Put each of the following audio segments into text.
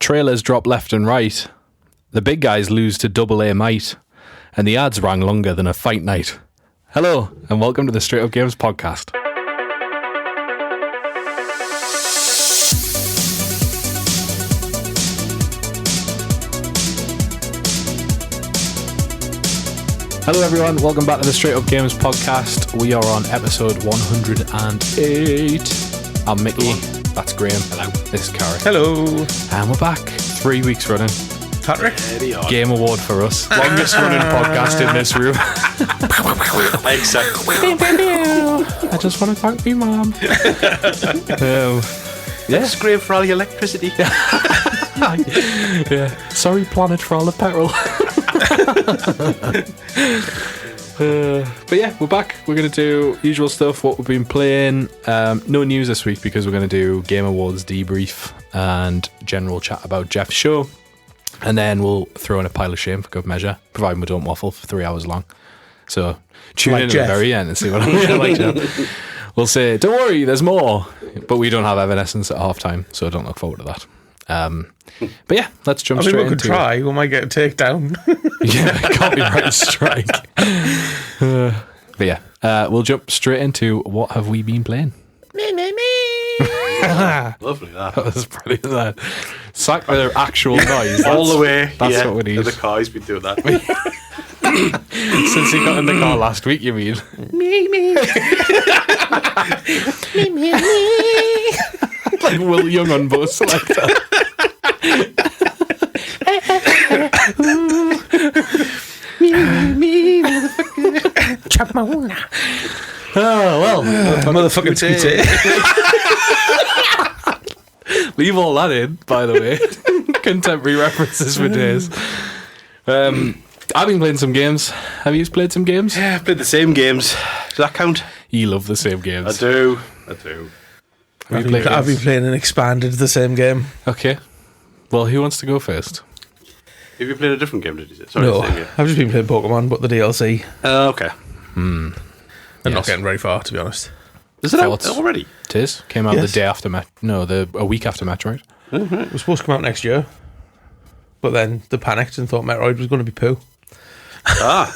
trailers drop left and right, the big guys lose to double A might, and the ads rang longer than a fight night. Hello, and welcome to the Straight Up Games podcast. Hello everyone, welcome back to the Straight Up Games podcast. We are on episode 108. I'm Mickey, that's Graham. Hello. This is Carrie. Hello. And we're back, 3 weeks running. Patrick. Game award for us. Longest running podcast in this room. Exactly. I just want to thank me mum. Thanks, Graham, for all your electricity. Yeah. Sorry, Planet, for all the petrol. But yeah, we're back. We're going to do usual stuff, what we've been playing. No news this week because we're going to do Game Awards debrief and general chat about Jeff's show. And then we'll throw in a pile of shame for good measure, providing we don't waffle for 3 hours long. So tune like in Jeff. at the very end and see what I'm like. Jeff. We'll say, don't worry, there's more. But we don't have Evanescence at halftime, so don't look forward to that. But yeah, let's jump straight we could into try. We might get a takedown. Yeah, copyright strike. But yeah, we'll jump straight into what have we been playing. Lovely, that. That was brilliant. That sack with their actual noise. All the way. That's what we need. The car's been doing that. Since he got in the car last week, you mean? Me. Like Will Young on Buzz Selector. Me, motherfucker. Chop my wuna. Oh, well. Motherfucking scooter. Leave all that in, by the way. Contemporary references for days. I've been playing some games. Have you played some games? Yeah, I've played the same games. Does that count? You love the same games. I do. Have you played I've been games? playing and expanded the same game. Okay. Well, who wants to go first? Have you played a different game, did you say? Sorry, No, the same game. I've just been playing Pokemon, but the DLC. Okay. And Yes. not getting very far, to be honest. Is it out Thoughts? already? It is. Came out Yes. the day after a week after Metroid. It was supposed to come out next year, but then they panicked and thought Metroid was going to be poo. Ah.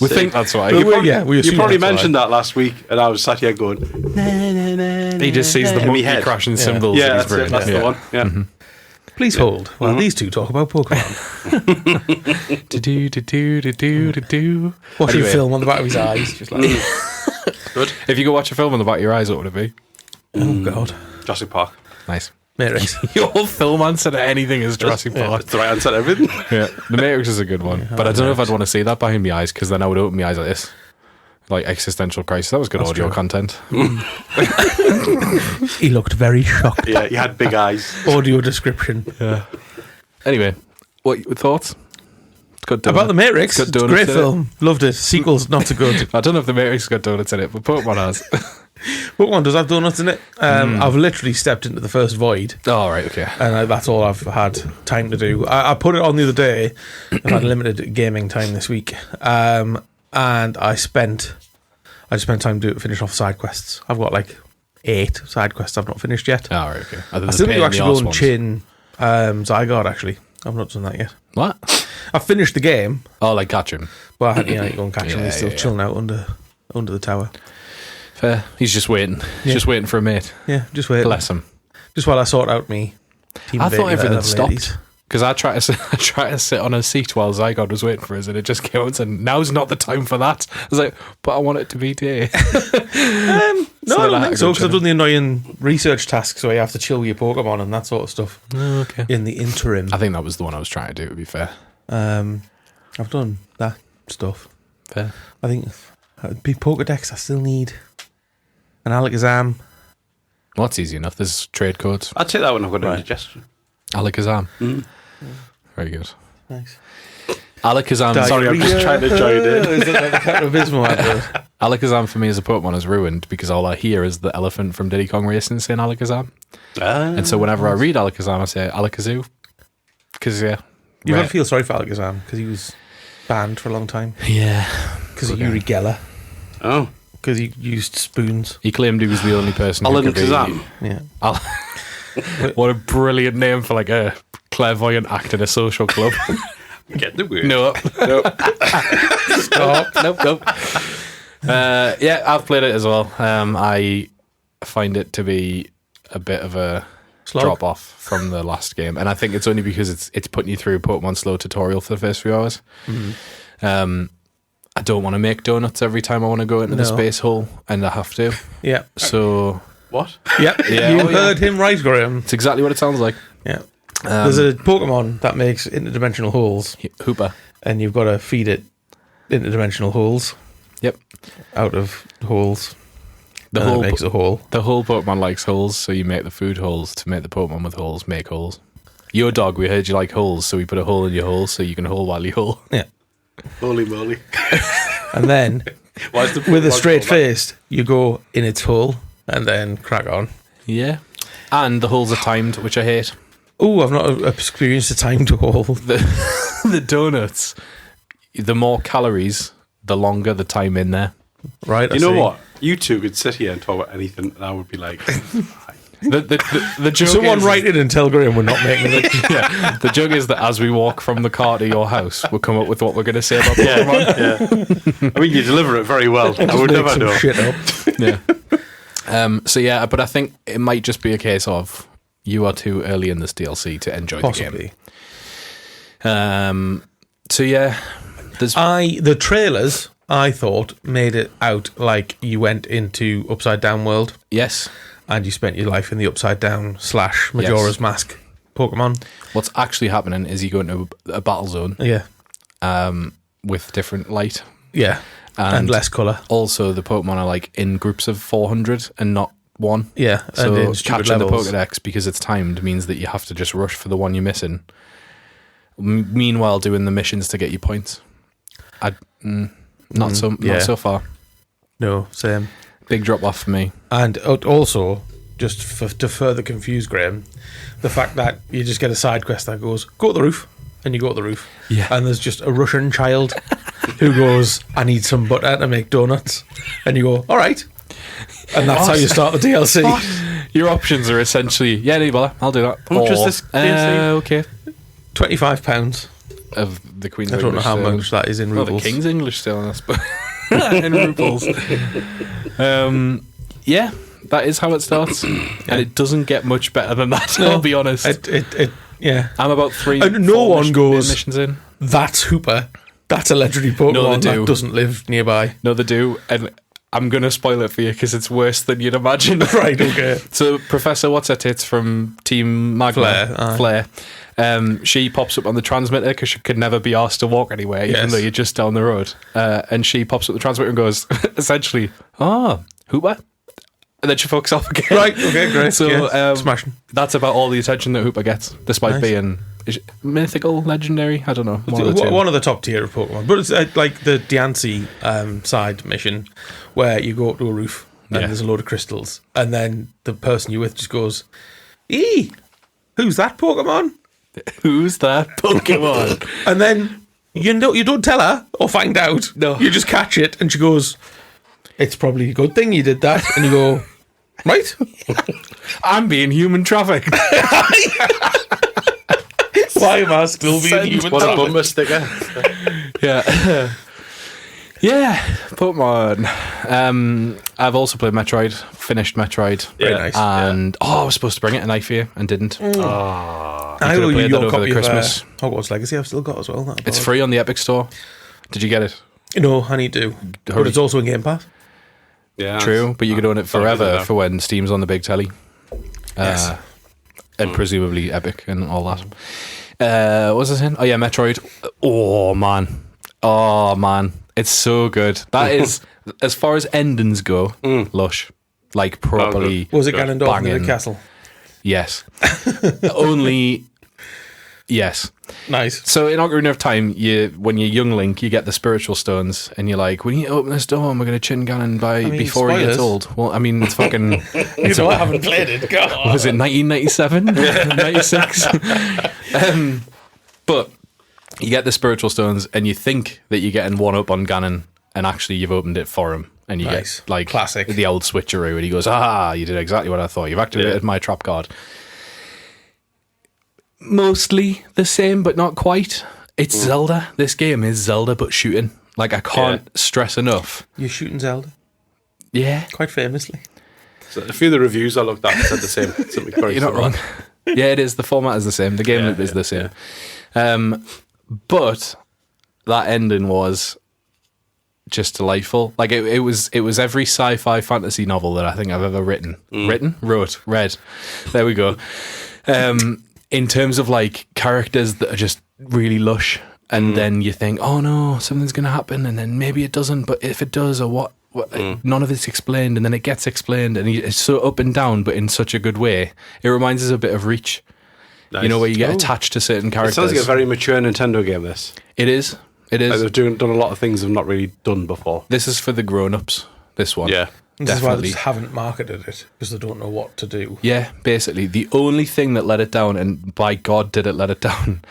We think that's why. But You probably, we you assume probably that's mentioned that last week, and I was sat here going, He just sees the in monkey me head. crashing symbols. Yeah, in his that's, brain. it, that's the one. Yeah. Please hold while these two talk about Pokemon. Do. Watching Anyway. film on the back of his eyes, just like, Good. If you could watch a film on the back of your eyes, what would it be? oh god, Jurassic Park. Nice. Matrix. Your film answer to anything is Jurassic Park. That's the right answer to everything. Yeah, The Matrix is a good one, but I don't know if I'd want to see that behind my eyes because then I would open my eyes like this, like existential crisis. That was good audio content. He looked very shocked. Yeah, you had big eyes. Audio description Yeah. Anyway, what your thoughts? It's got about the Matrix. got It's a donuts great in it. film. Loved it. Sequel's not so good. I don't know if the Matrix has got donuts in it, but Pokemon has. Pokemon does have donuts in it. I've literally stepped into the first void, Oh, right, okay. and that's all I've had time to do. I put it on the other day. I've had limited gaming time this week, and I spent time to finish off side quests. I've got like 8 side quests I've not finished yet. Oh, right, okay. I still need to actually go and chin Zygarde. Actually, I've not done that yet. What? I finished the game, Oh, like catch him. but I had to go and catch him. Yeah, He's still yeah. chilling out under the tower. Fair. He's just waiting. He's Yeah. just waiting for a mate. Yeah, just wait. Bless him. Just while I sort out me. I thought everything stopped because I tried to sit on a seat while Zygarde was waiting for us, and it just came out and said, "Now's not the time for that." I was like, "But I want it to be day." No, I don't think so, because I've chilling. done the annoying research tasks where you have to chill your Pokemon and that sort of stuff Oh, okay. in the interim. I think that was the one I was trying to do. To be fair. I've done that stuff. Fair. I think big Pokedex, I still need an Alakazam. Well, that's easy enough. There's trade codes. I'd take that one. I've got Right. a suggestion. Alakazam. Very good. Nice. Alakazam. Sorry, I'm just trying to join in. Is that like the Captain Abysmal advert? Alakazam for me as a Pokemon is ruined because all I hear is the elephant from Diddy Kong Racing saying Alakazam. And so whenever I read Alakazam, I say Alakazoo. Because, yeah. You right. gotta feel sorry for Alakazam because he was banned for a long time Yeah. because of Uri Geller. Oh. Because he used spoons. He claimed he was the only person who could be... Kazam. Yeah. What a brilliant name for like a clairvoyant act in a social club. Get the word. No. Stop. Nope. Yeah, I've played it as well. I find it to be a bit of a Slog. drop off from the last game, and I think it's only because it's putting you through a Pokemon Slow tutorial for the first few hours. I don't want to make donuts every time I want to go into the space hole, and I have to. Yeah. So What? Yeah. You heard him right, Graham. it's exactly what it sounds like. Yeah. There's a Pokemon that makes interdimensional holes, Hooper. and you've got to feed it interdimensional holes Yep. out of holes. The and whole it makes a hole. The whole Pokemon likes holes, so you make the food holes to make the Pokemon with holes make holes. Your dog, we heard you like holes, so we put a hole in your hole so you can hole while you hole. Yeah. Holy moly. And then, Why is the with a Pokemon straight called that? face, you go in its hole and then crack on. Yeah. And the holes are timed, which I hate. Oh, I've not experienced a timed hole. The donuts, the more calories, the longer the time in there. Right, I You know see. what? You two could sit here and talk about anything, and I would be like, The joke Someone is, write it and tell Graham we're not making it. yeah, the joke is that as we walk from the car to your house, we'll come up with what we're going to say about Pokemon. yeah. I mean, you deliver it very well. I would Make never some know. shit up. Yeah. So yeah, but I think it might just be a case of you are too early in this DLC to enjoy Possibly. the game. So yeah, there's The trailers, I thought, made it out like you went into Upside Down World yes. and you spent your life in the Upside Down / Majora's Yes. Mask Pokemon. What's actually happening is you go into a battle zone Yeah. with different light. Yeah. And less colour. Also, the Pokemon are like in groups of 400 and not one. Yeah. So and in stupid catching levels. the Pokedex, because it's timed, means that you have to just rush for the one you're missing. Meanwhile, doing the missions to get you points. Not so far. No, same. Big drop off for me. And also, just to further confuse Graham, the fact that you just get a side quest that goes, go to the roof, and you go to the roof. Yeah. And there's just a Russian child who goes, I need some butter to make donuts. And you go, all right. And that's how you start the DLC. Your options are essentially, yeah, no bother, I'll do that. How much is this DLC? Okay. £25 Of the Queen's I don't know English how sterling. much that is in Well, the rubles. King's English sterling, I suppose. In rubles. Yeah, that is how it starts. And it doesn't get much better than that, I'll be honest. Yeah. I'm about 3 And no 4 one mission- goes- missions in. That's Hooper. That's a legendary No, Pokemon they do. that doesn't live nearby. No, they do. And I'm going to spoil it for you because it's worse than you'd imagine. Right, okay. So Professor What's-Her-Tits from Team Magma, Flare, she pops up on the transmitter because she could never be asked to walk anywhere, even Yes. though you're just down the road. And she pops up the transmitter and goes, essentially, Hooper? And then she fucks off again. Right, okay, great. So Yeah, smashing. that's about all the attention that Hooper gets, despite Nice. being mythical, legendary. I don't know. One of the two. One of the top tier of Pokemon. But it's like the Diancie side mission where you go up to a roof and Yeah. there's a load of crystals. And then the person you're with just goes, who's that Pokemon? Who's that Pokemon? And then you don't tell her or find out. No. You just catch it and she goes, it's probably a good thing you did that. And you go, right? I'm being human trafficked. Why am I still being Send human? What a trafficked? bummer sticker. Yeah. Yeah, Pokemon. I've also played Metroid, finished Metroid. Very nice. And I was supposed to bring it a knife here and didn't. I could've owe you played your that over copy the of Christmas. Hogwarts Legacy. I've still got as well. It's free on the Epic Store. Did you get it? No, I need to. But it's also in Game Pass. Yeah, True, but you could own it forever for when Steam's on the big telly. Yes. And presumably Epic and all that. What was I saying? Oh yeah, Metroid. Oh man. It's so good. That is, as far as endings go, lush. Like properly. Was it Ganondorf in the banging. castle? Yes. Only. Yes. Nice. So in Ocarina of Time, when you're young Link, you get the spiritual stones, and you're like, "We need to open this door, and we're going to chin Ganon before he gets spoilers. old." Well, I mean, it's fucking. You know, I haven't played it. God. Was it 1997, 96? But you get the spiritual stones, and you think that you're getting one up on Ganon, and actually you've opened it for him, and you Nice. get like Classic. the old switcheroo, and he goes, "Ah, you did exactly what I thought. You've activated my trap card." mostly the same, but not quite. It's Zelda. This game is Zelda, but shooting. Like, I can't stress enough. You're shooting Zelda, Yeah. quite famously. So a few of the reviews I looked at said the same. Something very You're not similar. wrong. Yeah, it is. The format is the same. The game loop is the same. But that ending was just delightful. Like, it was every sci-fi fantasy novel that I think I've ever written. Read. There we go. In terms of like characters that are just really lush, and then you think, oh no, something's going to happen, and then maybe it doesn't, but if it does, or what none of it's explained, and then it gets explained, and it's so up and down, but in such a good way. It reminds us a bit of Reach. Nice. You know, where you get attached to certain It characters. sounds like a very mature Nintendo game, this. It is. It is. Like they've done a lot of things they've not really done before. This is for the grown-ups, this one. Yeah. This is why they Definitely. just haven't marketed it, because they don't know what to do. Yeah, basically. The only thing that let it down, and by God did it let it down,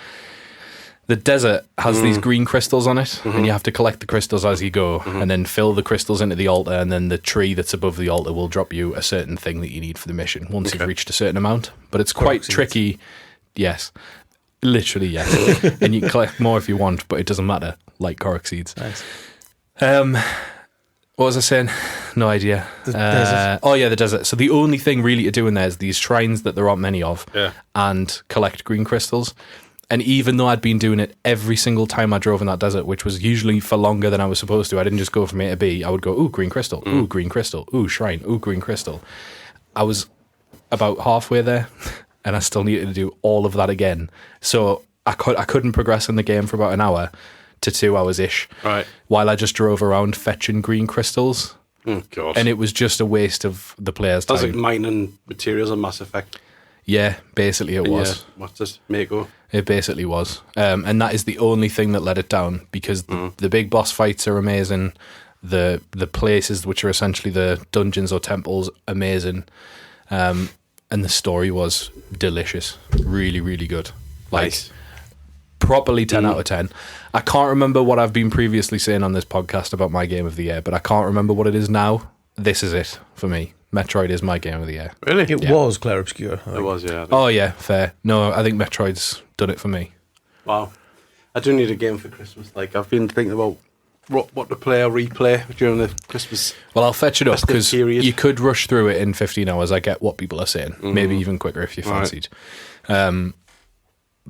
the desert has these green crystals on it, and you have to collect the crystals as you go, and then fill the crystals into the altar, and then the tree that's above the altar will drop you a certain thing that you need for the mission once you've reached a certain amount. But it's quite tricky. Yes. Literally, yes. And you can collect more if you want, but it doesn't matter, like Korok seeds. Nice. What was I saying? No idea. The desert. Oh yeah, the desert. So the only thing really to do in there is these shrines that there aren't many of, and collect green crystals. And even though I'd been doing it every single time I drove in that desert, which was usually for longer than I was supposed to, I didn't just go from A to B. I would go, ooh, green crystal, ooh, green crystal, ooh, shrine, ooh, green crystal. I was about halfway there, and I still needed to do all of that again. So I couldn't progress in the game for about an hour to 2 hours-ish, Right. while I just drove around fetching green crystals. Oh, God. And it was just a waste of the player's That's time. like mining materials on Mass Effect. Yeah, basically it was. Yeah. What's this? Mako. It basically was. And that is the only thing that let it down, because the big boss fights are amazing. The places, which are essentially the dungeons or temples, amazing. And the story was delicious. Really, really good. Like, Nice. properly 10 out of 10. I can't remember what I've been previously saying on this podcast about my game of the year, but I can't remember what it is now. This is it for me. Metroid is my game of the year. Really? It was Claire Obscure. I think. It was, yeah. I think. Oh yeah, fair. No, I think Metroid's done it for me. Wow. I do need a game for Christmas. Like, I've been thinking about what to play or replay during the Christmas. Well, I'll fetch it up, Festive because period. you could rush through it in 15 hours. I get what people are saying. Maybe even quicker if you fancied.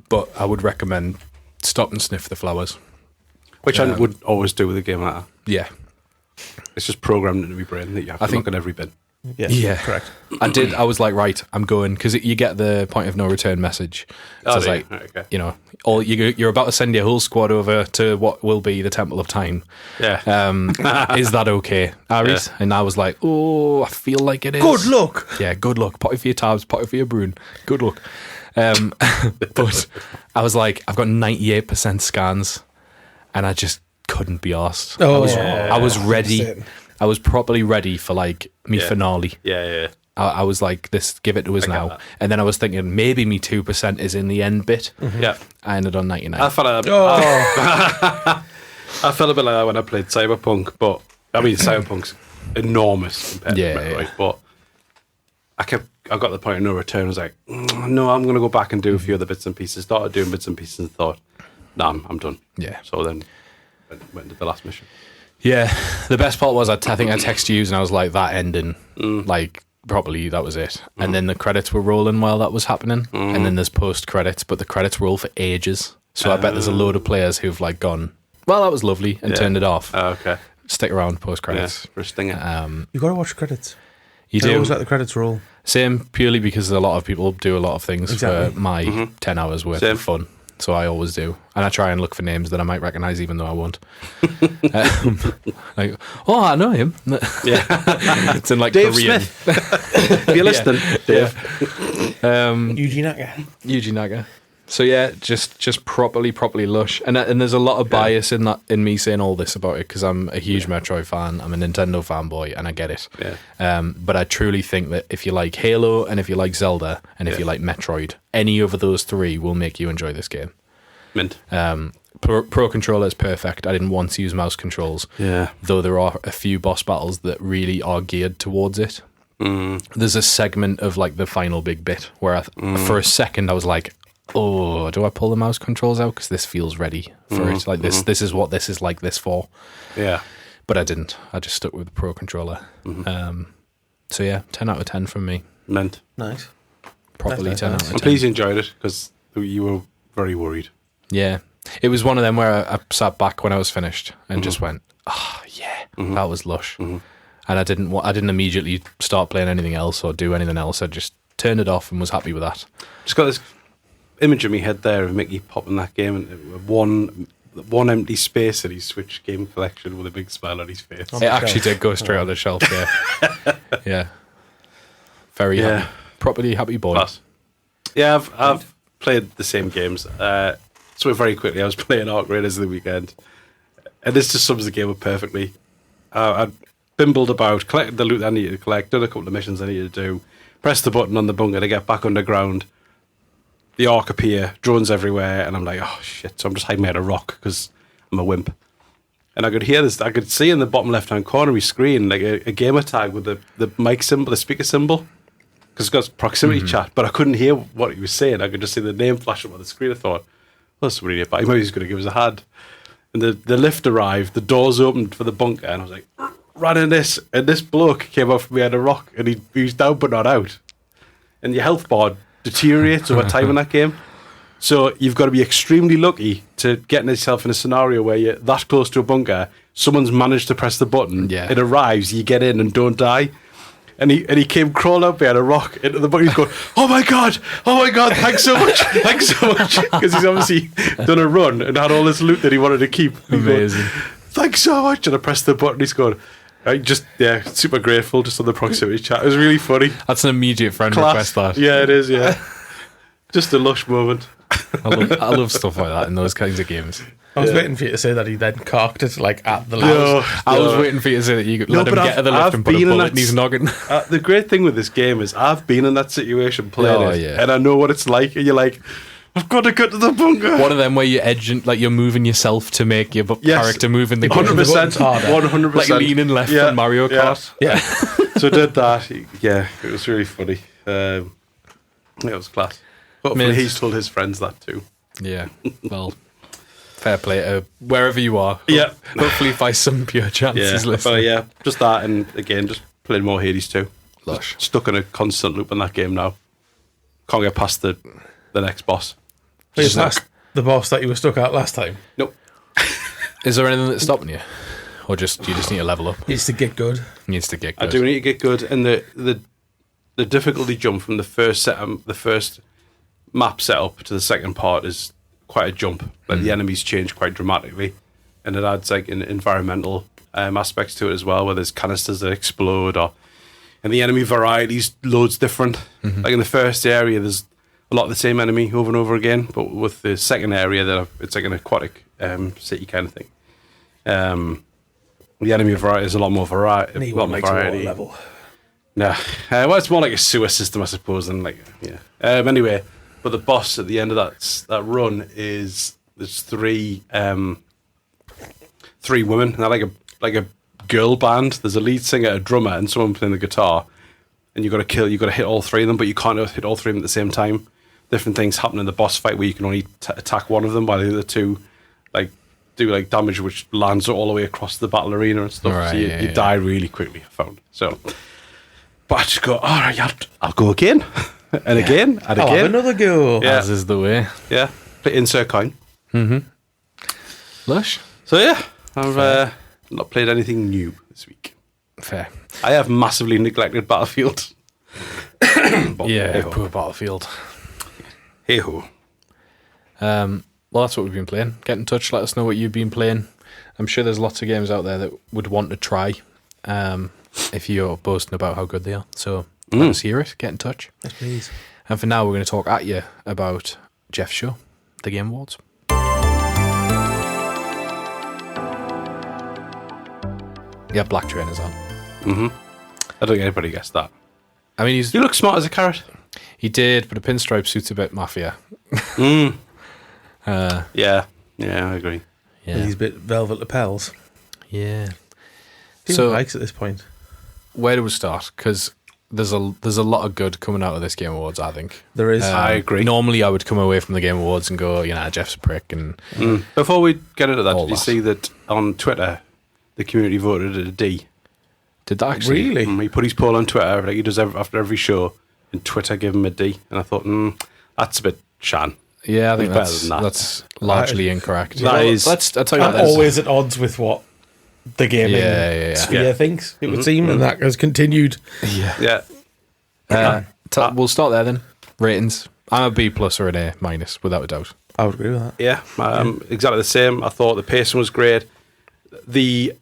But I would recommend stop and sniff the flowers. Which I would always do with a game like that. Yeah. It's just programmed into my brain that you have to think- look at every bin. Yes, Yeah. correct. I was like, right, I'm going, because you get the point of no return message. So Oh, it's do you? like, Right, okay. you know, you're about to send your whole squad over to what will be the Temple of Time. Yeah. Is that okay, Aries? Yeah. And I was like, oh, I feel like it is. Good luck. Yeah, good luck. Potty for your tabs, potty for your brune. Good luck. But I was like, I've got 98% scans, and I just couldn't be arsed. Oh, I was ready. Same. I was properly ready for like me Yeah. finale. Yeah. I was like, give it to us I get now. that. And then I was thinking maybe me 2% is in the end bit. Yeah. I ended on 99. I felt a bit, Oh, I felt a bit like that when I played Cyberpunk, but I mean Cyberpunk's enormous compared Yeah, to Metroid, yeah. but I got the point of no return. I was like, no, I'm going to go back and do a few other bits and pieces. Started doing bits and pieces and thought, nah, I'm done. Yeah. So then went to the last mission. Yeah, the best part was I think I texted you and I was like, that ending, like probably that was it. And then the credits were rolling while that was happening. And then there's post credits, but the credits roll for ages. So I bet there's a load of players who've like gone, well, that was lovely, and turned it off. Okay. Stick around post Yeah, credits. for a stinger. you got to watch credits. You I do. always let the credits roll. Same, purely because a lot of people do a lot of things Exactly. for my 10 hours worth Same. of fun. So I always do. And I try and look for names that I might recognise even though I won't. Like, oh, I know him. Yeah. It's in like Dave Korean. Smith. If you're listening, Dave. Eugene Acker. Yuji Naga. So yeah, just properly lush, and there's a lot of bias in that in me saying all this about it because I'm a huge Metroid fan, I'm a Nintendo fanboy, and I get it. Yeah. But I truly think that if you like Halo and if you like Zelda and if you like Metroid, any of those three will make you enjoy this game. Mint. Pro controller is perfect. I didn't once use mouse controls. Yeah. Though there are a few boss battles that really are geared towards it. There's a segment of like the final big bit where for a second I was like, oh, do I pull the mouse controls out? Because this feels ready for it. Like this is what this is like this for. Yeah. But I didn't. I just stuck with the Pro Controller. So yeah, 10 out of 10 from me. Meant. Nice. Properly Nice, 10 nice. out of 10. I'm pleased you enjoyed it because you were very worried. Yeah. It was one of them where I sat back when I was finished and just went, that was lush. And I didn't immediately start playing anything else or do anything else. I just turned it off and was happy with that. Just got this image in my head there of Mickey popping that game and one empty space in his Switch game collection with a big smile on his face. It actually did go straight on the shelf, yeah. Yeah. Very happy. Properly happy boy. Class. Yeah, I've played the same games. So very quickly, I was playing Ark Raiders the weekend, and this just sums the game up perfectly. I bimbled about, collected the loot I needed to collect, done a couple of missions I needed to do, pressed the button on the bunker to get back underground. The Ark appear, drones everywhere, and I'm like, oh shit! So I'm just hiding behind a rock because I'm a wimp. And I could hear this. I could see in the bottom left-hand corner of my screen like a gamer tag with the mic symbol, the speaker symbol, because it's got proximity chat. But I couldn't hear what he was saying. I could just see the name flash up on the screen. I thought, well, somebody nearby. Maybe he's going to give us a hand. And the lift arrived. The doors opened for the bunker, and I was like, ran in this. And this bloke came up from behind a rock, and he was down but not out. And your health bar deteriorates over time in that game. So you've got to be extremely lucky to get yourself in a scenario where you're that close to a bunker, someone's managed to press the button, it arrives, you get in and don't die. And he came crawling up behind a rock into the bunker. He's going, oh my god, thanks so much, because he's obviously done a run and had all this loot that he wanted to keep. Amazing. Going, thanks so much. And I pressed the button. He's going, super grateful just on the proximity chat. It was really funny. That's an immediate friend request. That Yeah, it is. Yeah, just a lush moment. I love stuff like that in those kinds of games. I was waiting for you to say that he then cocked it like at the lift. I was waiting for you to say that you could let him get to the lift and put a bullet in his noggin. The great thing with this game is I've been in that situation playing it, and I know what it's like. And you're like, I've got to get to the bunker. One of them where you're edging, like you're moving yourself to make your character move in the game. 100%, 100%. Like leaning left on Mario Kart. Yeah. So I did that. Yeah, it was really funny. It was class. Hopefully he's told his friends that too. Yeah, well, fair play to wherever you are. Yeah. Hopefully by some pure chance he's listening. But just that, and again, just playing more Hades 2. Lush. Stuck in a constant loop in that game now. Can't get past the next boss. Just past the boss that you were stuck at last time? Nope. Is there anything that's stopping you? Or you just need to level up? Needs to get good. Needs to get good. I do need to get good, and the difficulty jump from the first map setup to the second part is quite a jump. Like the enemies change quite dramatically, and it adds like an environmental aspects to it as well, where there's canisters that explode, and the enemy varieties loads different. Like in the first area, there's a lot of the same enemy over and over again, but with the second area, it's like an aquatic city kind of thing. The enemy variety is a lot more variety. A lot more variety. Level. No, well, it's more like a sewer system, I suppose. Than like, anyway, but the boss at the end of that run there's three women. And they're like a girl band. There's a lead singer, a drummer, and someone playing the guitar. And you got to hit all three of them, but you can't hit all three of them at the same time. Different things happen in the boss fight where you can only attack one of them, while the other two do damage which lands all the way across the battle arena and stuff. Right, so you die really quickly. I found so. But I just go, all right, I'll go again. And again, and I'll again. have another go. Yeah. As is the way. Yeah. Play insert coin. Lush. So yeah, I've not played anything new this week. Fair. I have massively neglected Battlefield. Poor Battlefield. Hey ho. Well, that's what we've been playing. Get in touch, let us know what you've been playing. I'm sure there's lots of games out there that would want to try if you're boasting about how good they are. So let us hear it. Get in touch. Yes, please. And for now, we're going to talk at you about Jeff's show, the Game Awards. Yeah, black trainers on. I don't think anybody guessed that. I mean, You look smart as a carrot. he did, but a pinstripe suits a bit mafia. Yeah, I agree. Yeah. With these bit velvet lapels. Yeah. Who So- likes at this point? Where do we start? Because there's a lot of good coming out of this Game Awards. I think There is. I agree. Normally, I would come away from the Game Awards and go, Jeff's a prick, and Before we get into that, All did you that. see that on Twitter, the community voted it a D? did that actually? Really? He put his poll on Twitter, like he does after every show, and Twitter gave him a D. And I thought, that's a bit shan. Yeah, I think It's better than that. that's largely incorrect. That is- I'll tell you what. I'm That's always at odds with what the gaming Yeah. sphere Yeah. thinks, it would seem, and that has continued. Yeah. We'll start there then. Ratings. I'm a B plus or an A minus, without a doubt. I would agree with that. Yeah, exactly the same. I thought the pacing was great. The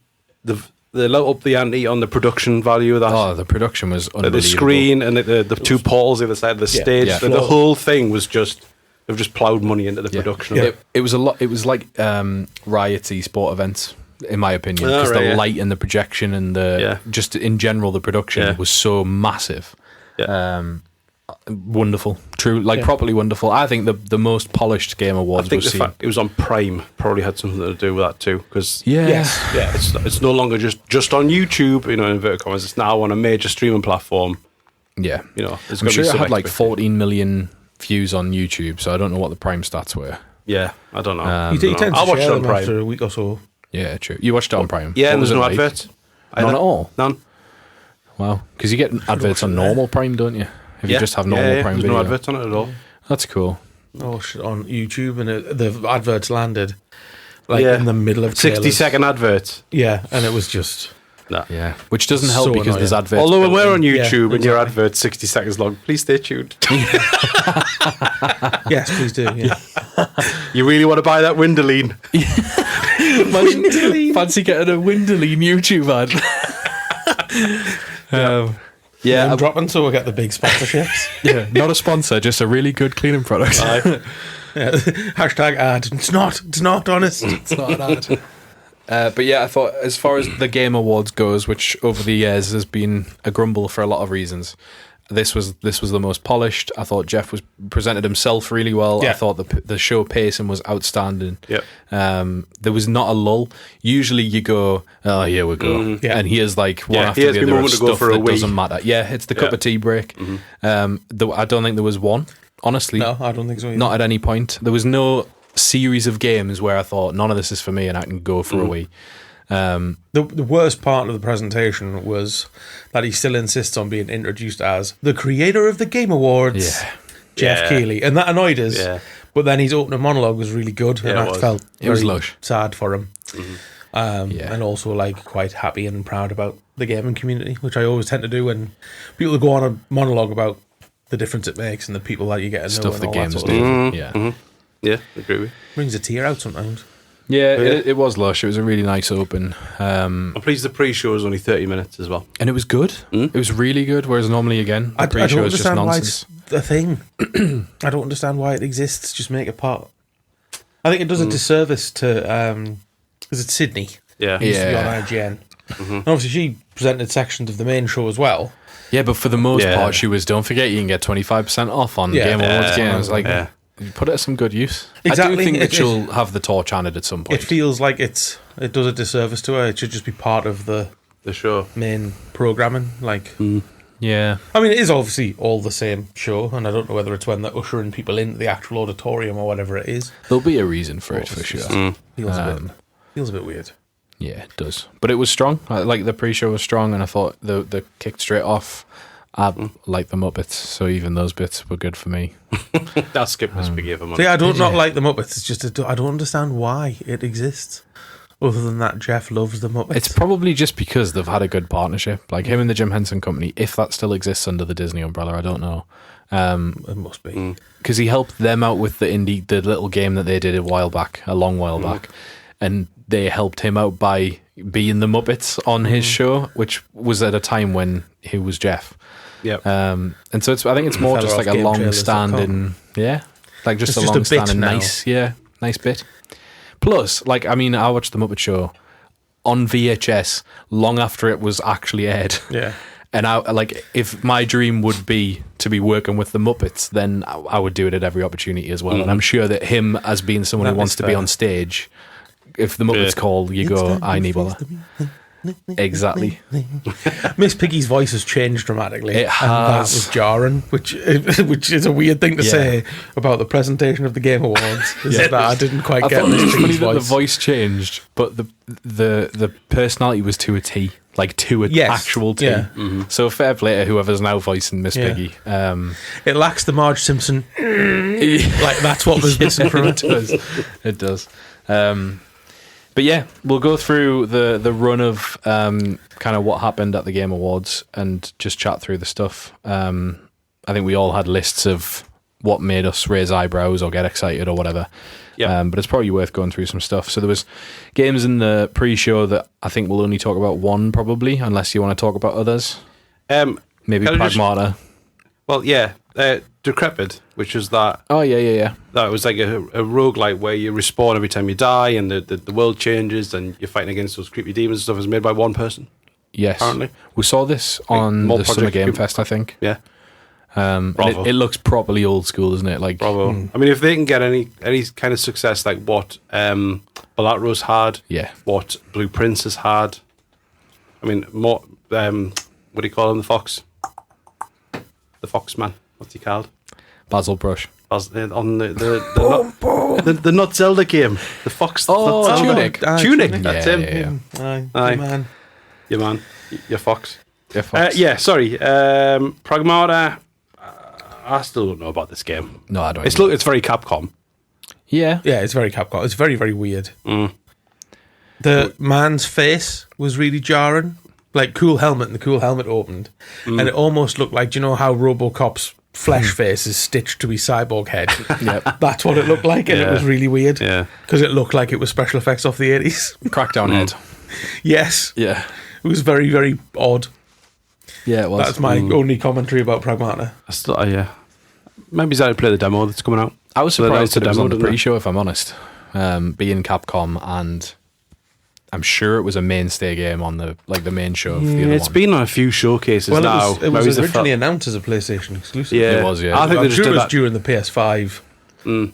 let up the ante on the production value of that. Oh, the production was unbelievable. The screen and the two poles either side of the stage. Yeah. The whole thing was just, they've just ploughed money into the production of it. It was a lot. It was like rioty sport events, in my opinion, Oh, because right, the yeah. light and the projection and the just in general the production Yeah. was so massive. Yeah. Wonderful, true, properly wonderful. I think the most polished Game I Awards think we've the seen. fact it was on Prime probably had something to do with that too, because Yeah, Yeah. it's no longer just on YouTube, in inverted commas. It's now on a major streaming platform. yeah. It's I'm gonna sure be it some had like expectation. 14 million views on YouTube, so I don't know what the Prime stats were. Yeah, I don't know. Um, You tend to I'll watch it share on them after Prime. a week or so. Yeah, true. You watched it on Prime. Yeah, What and was there's no it like? adverts. None at all. None. Wow, because you get adverts on normal Prime, don't you? If you just have normal Prime there's Video. no adverts on it at all. That's cool. Oh shit! On YouTube, and the adverts landed Yeah. in the middle of 60-second adverts. Yeah, and it was just No. Yeah, which doesn't help So because there's annoying. adverts. Although built we're in. on YouTube and your exactly. advert's 60 seconds long, please stay tuned. yes, please do. Yeah. You really want to buy that Windoline? Fancy getting a Windoline YouTube ad. I'm dropping, so we'll get the big sponsorships. Yeah, not a sponsor, just a really good cleaning product. Yeah. Hashtag ad. It's not honest. It's not an ad. But yeah, I thought as far as the Game Awards goes, which over the years has been a grumble for a lot of reasons, this was the most polished. I thought Jeff presented himself really well. Yeah. I thought the show pacing was outstanding. Yep. There was not a lull. Usually you go, oh, here we go. Yeah. And here's like one Yeah, after here's the my other of moment to go stuff for a that wee. doesn't matter. Yeah, it's the cup Yeah. of tea break. I don't think there was one, honestly. No, I don't think so. Either. Not at any point. There was no series of games where I thought none of this is for me and I can go for a wee. The worst part of the presentation was that he still insists on being introduced as the creator of the Game Awards, Yeah. Jeff Yeah. Keighley, and that annoyed us. Yeah. But then his opening monologue was really good, and Yeah, it I was. felt It was very lush. sad for him. Yeah. And also like quite happy and proud about the gaming community, which I always tend to do when people go on a monologue about the difference it makes and the people that you get to know Stuff and the all games that sort of do. thing. Yeah. Yeah, I agree with you. Brings a tear out sometimes. Yeah, Yeah. it was lush. It was a really nice open. I'm pleased the pre-show was only 30 minutes as well. And it was good. It was really good, whereas normally, again, the I don't pre-show is just understand why nonsense. it's a thing. I don't understand why it exists. Just make it part. I think it does a disservice to. Is it Sydney? Yeah. Who used to be Yeah. on IGN. And obviously, she presented sections of the main show as well. Yeah, but for the most Yeah. part, she was, don't forget, you can get 25% off on Yeah. Game Awards Yeah. games. Like, Yeah. put it to some good use. I Exactly. do think that It- she'll have the torch handed at some point. It feels like it does a disservice to her. It should just be part of the The show. main programming. Like, Yeah. I mean, it is obviously all the same show, and I don't know whether it's when they're ushering people into the actual auditorium or whatever it is. There'll be a reason for it, for sure. Feels a bit weird. Yeah, it does. But it was strong. Like, the pre-show was strong, and I thought the kicked straight off. I like the Muppets, so even those bits were good for me. I'll skip this big give him See, I don't not like the Muppets. It's just I don't understand why it exists. Other than that, Jeff loves the Muppets. It's probably just because they've had a good partnership. Like him and the Jim Henson Company, if that still exists under the Disney umbrella, I don't know. It must be. Because he helped them out with the little game that they did a long while back. And they helped him out by being the Muppets on his show, which was at a time when he was Jeff. Yep. And so I think it's more Fella just off like a GameTrailers.com. long-standing, like just It's a just a bit long-standing now. nice bit. Plus, like, I mean, I watched the Muppet Show on VHS long after it was actually aired. Yeah. And I like, if my dream would be to be working with the Muppets, then I would do it at every opportunity as well. And I'm sure that him, as being someone That who wants is to be fair. on stage, if the Muppets Yeah. call, you go, I need bother. Exactly. Miss Piggy's voice has changed dramatically. It And that has. was jarring, which is a weird thing to say about the presentation of the Game Awards. Is that I didn't quite I get thought it was Miss funny Piggy's that the voice. voice changed, but the personality was to a T, like to an Yes. actual T. Yeah. So fair play to whoever's now voicing Miss Yeah. Piggy. It lacks the Marge Simpson. Like, that's what was missing from it. It does. But yeah, we'll go through the run of kind of what happened at the Game Awards and just chat through the stuff. I think we all had lists of what made us raise eyebrows or get excited or whatever. Yeah. But it's probably worth going through some stuff. So there was games in the pre-show that I think we'll only talk about one probably, unless you want to talk about others. Maybe Can I just- Pragmata. Well, yeah, Decrepit, which was that. Oh, yeah. That was like a roguelike where you respawn every time you die, and the world changes, and you're fighting against those creepy demons and stuff. It was made by one person. Yes. Apparently. We saw this on more the Summer Project Game Cube. Fest, I think. Yeah, And Bravo. it looks properly old school, doesn't it? Like, bravo. I mean, if they can get any kind of success like what Balatros had, Yeah. what Blue Prince has had. I mean, more. What do you call him? The fox. The fox man. What's he called? Basil Brush. On the not Zelda game. The fox. Oh, not Zelda. Tunic. Tunic. Tunic. That's Yeah, him. yeah. Aye, Aye. man. Yeah, man. Your fox. Yeah, Fox. Yeah, sorry. Pragmata. I still don't know about this game. No, I don't. It's very Capcom. Yeah. Yeah, it's very Capcom. It's very, very weird. The man's face was really jarring. Like, cool helmet, and the cool helmet opened. And it almost looked like, do you know how Robocop's flesh face is stitched to his cyborg head? Yep. That's what it looked like, and it Yeah. was really weird. Yeah. Because it looked like it was special effects off the 80s. Crackdown head. Yes. Yeah. It was very, very odd. Yeah, it was. That's my only commentary about Pragmata. I still, yeah. Maybe I play the demo that's coming out. I was So they surprised announced that it was the on the demo, didn't they? pre-show, if I'm honest. Being Capcom, and I'm sure it was a mainstay game on the main show of the other It's one. been on a few showcases Well, now. it was Maybe the originally announced as a PlayStation exclusive. yeah, It was, yeah. I think I'm they just sure it did was that. during the PS5